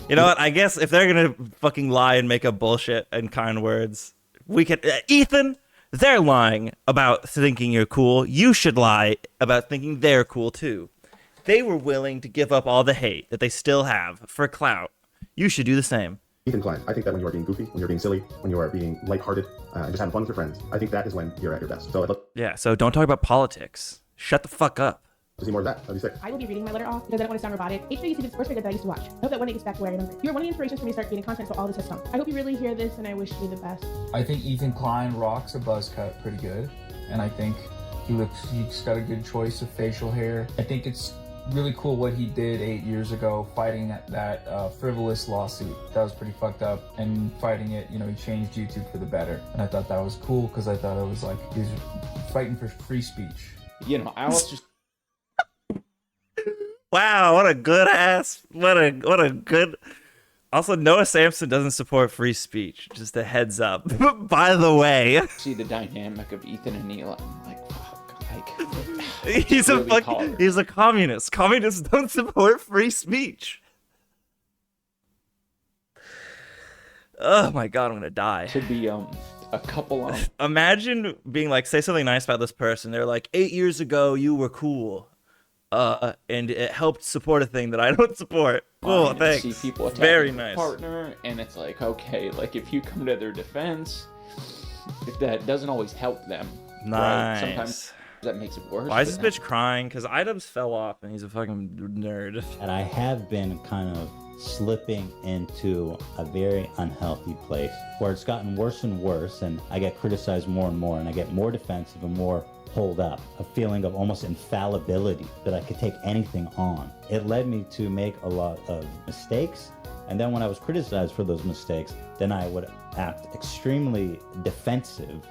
You know what? I guess if they're gonna fucking lie and make up bullshit and kind words, we could. Ethan, they're lying about thinking you're cool. You should lie about thinking they're cool too. They were willing to give up all the hate that they still have for clout. You should do the same. Ethan Klein, I think that when you are being goofy, when you're being silly, when you are being lighthearted, and just having fun with your friends, I think that is when you're at your best. So I'd love Yeah, so don't talk about politics. Shut the fuck up. to see more of that. That'd be sick. I will be reading my letter off because I don't want to sound robotic. HBO YouTube is the first thing that I used to watch. I hope that one day gets back to where I remember. You are one of the inspirations for me to start creating content so all this has come. I hope you really hear this and I wish you the best. I think Ethan Klein rocks a buzz cut pretty good. And I think he's got a good choice of facial hair. I think it's really cool what he did 8 years ago, fighting that frivolous lawsuit. That was pretty fucked up. And fighting it, he changed YouTube for the better. And I thought that was cool because I thought it was like he was fighting for free speech. I was just. Wow, what a good ass. What a good. Also, Noah Samson doesn't support free speech. Just a heads up. By the way, See the dynamic of Ethan and Neil. I'm like, fuck, he's a communist. Communists don't support free speech. Oh my god, I'm gonna die. To be a couple of. Imagine being like, say something nice about this person. They're like, 8 years ago you were cool. And it helped support a thing that I don't support. Cool, thanks. See people attacking Very their nice. partner, and it's like, okay, like if you come to their defense, if that doesn't always help them. Nice. Right? Sometimes that makes it worse. Why is but this bitch crying? Because items fell off and he's a fucking nerd. And I have been kind of slipping into a very unhealthy place where it's gotten worse and worse, and I get criticized more and more, and I get more defensive and more pulled up, a feeling of almost infallibility, that I could take anything on. It led me to make a lot of mistakes, and then when I was criticized for those mistakes, then I would act extremely defensive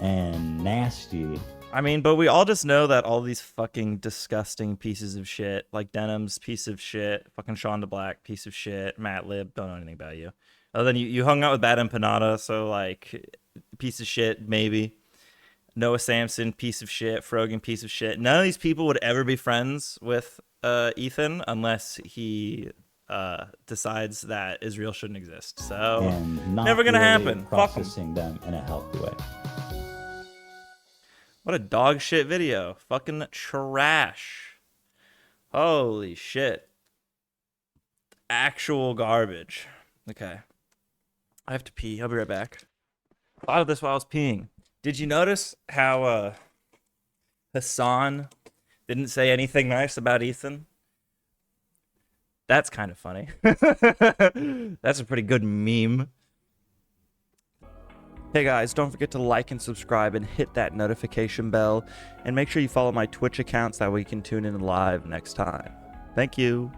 and nasty. I mean, but we all just know that all these fucking disgusting pieces of shit, like Denim's piece of shit, fucking Sean DeBlack piece of shit, Matt Lib, don't know anything about you. Other than you hung out with Bad Empanada, so like, piece of shit, maybe. Noah Samson, piece of shit. Frogan, piece of shit. None of these people would ever be friends with Ethan unless he decides that Israel shouldn't exist. So, And not never gonna really happen. Fuck 'em. processing them in a healthy way. What a dog shit video. Fucking trash. Holy shit. Actual garbage. Okay. I have to pee. I'll be right back. Thought of this while I was peeing. Did you notice how Hassan didn't say anything nice about Ethan? That's kind of funny. That's a pretty good meme. Hey guys, don't forget to like and subscribe and hit that notification bell. And make sure you follow my Twitch account so that we can tune in live next time. Thank you.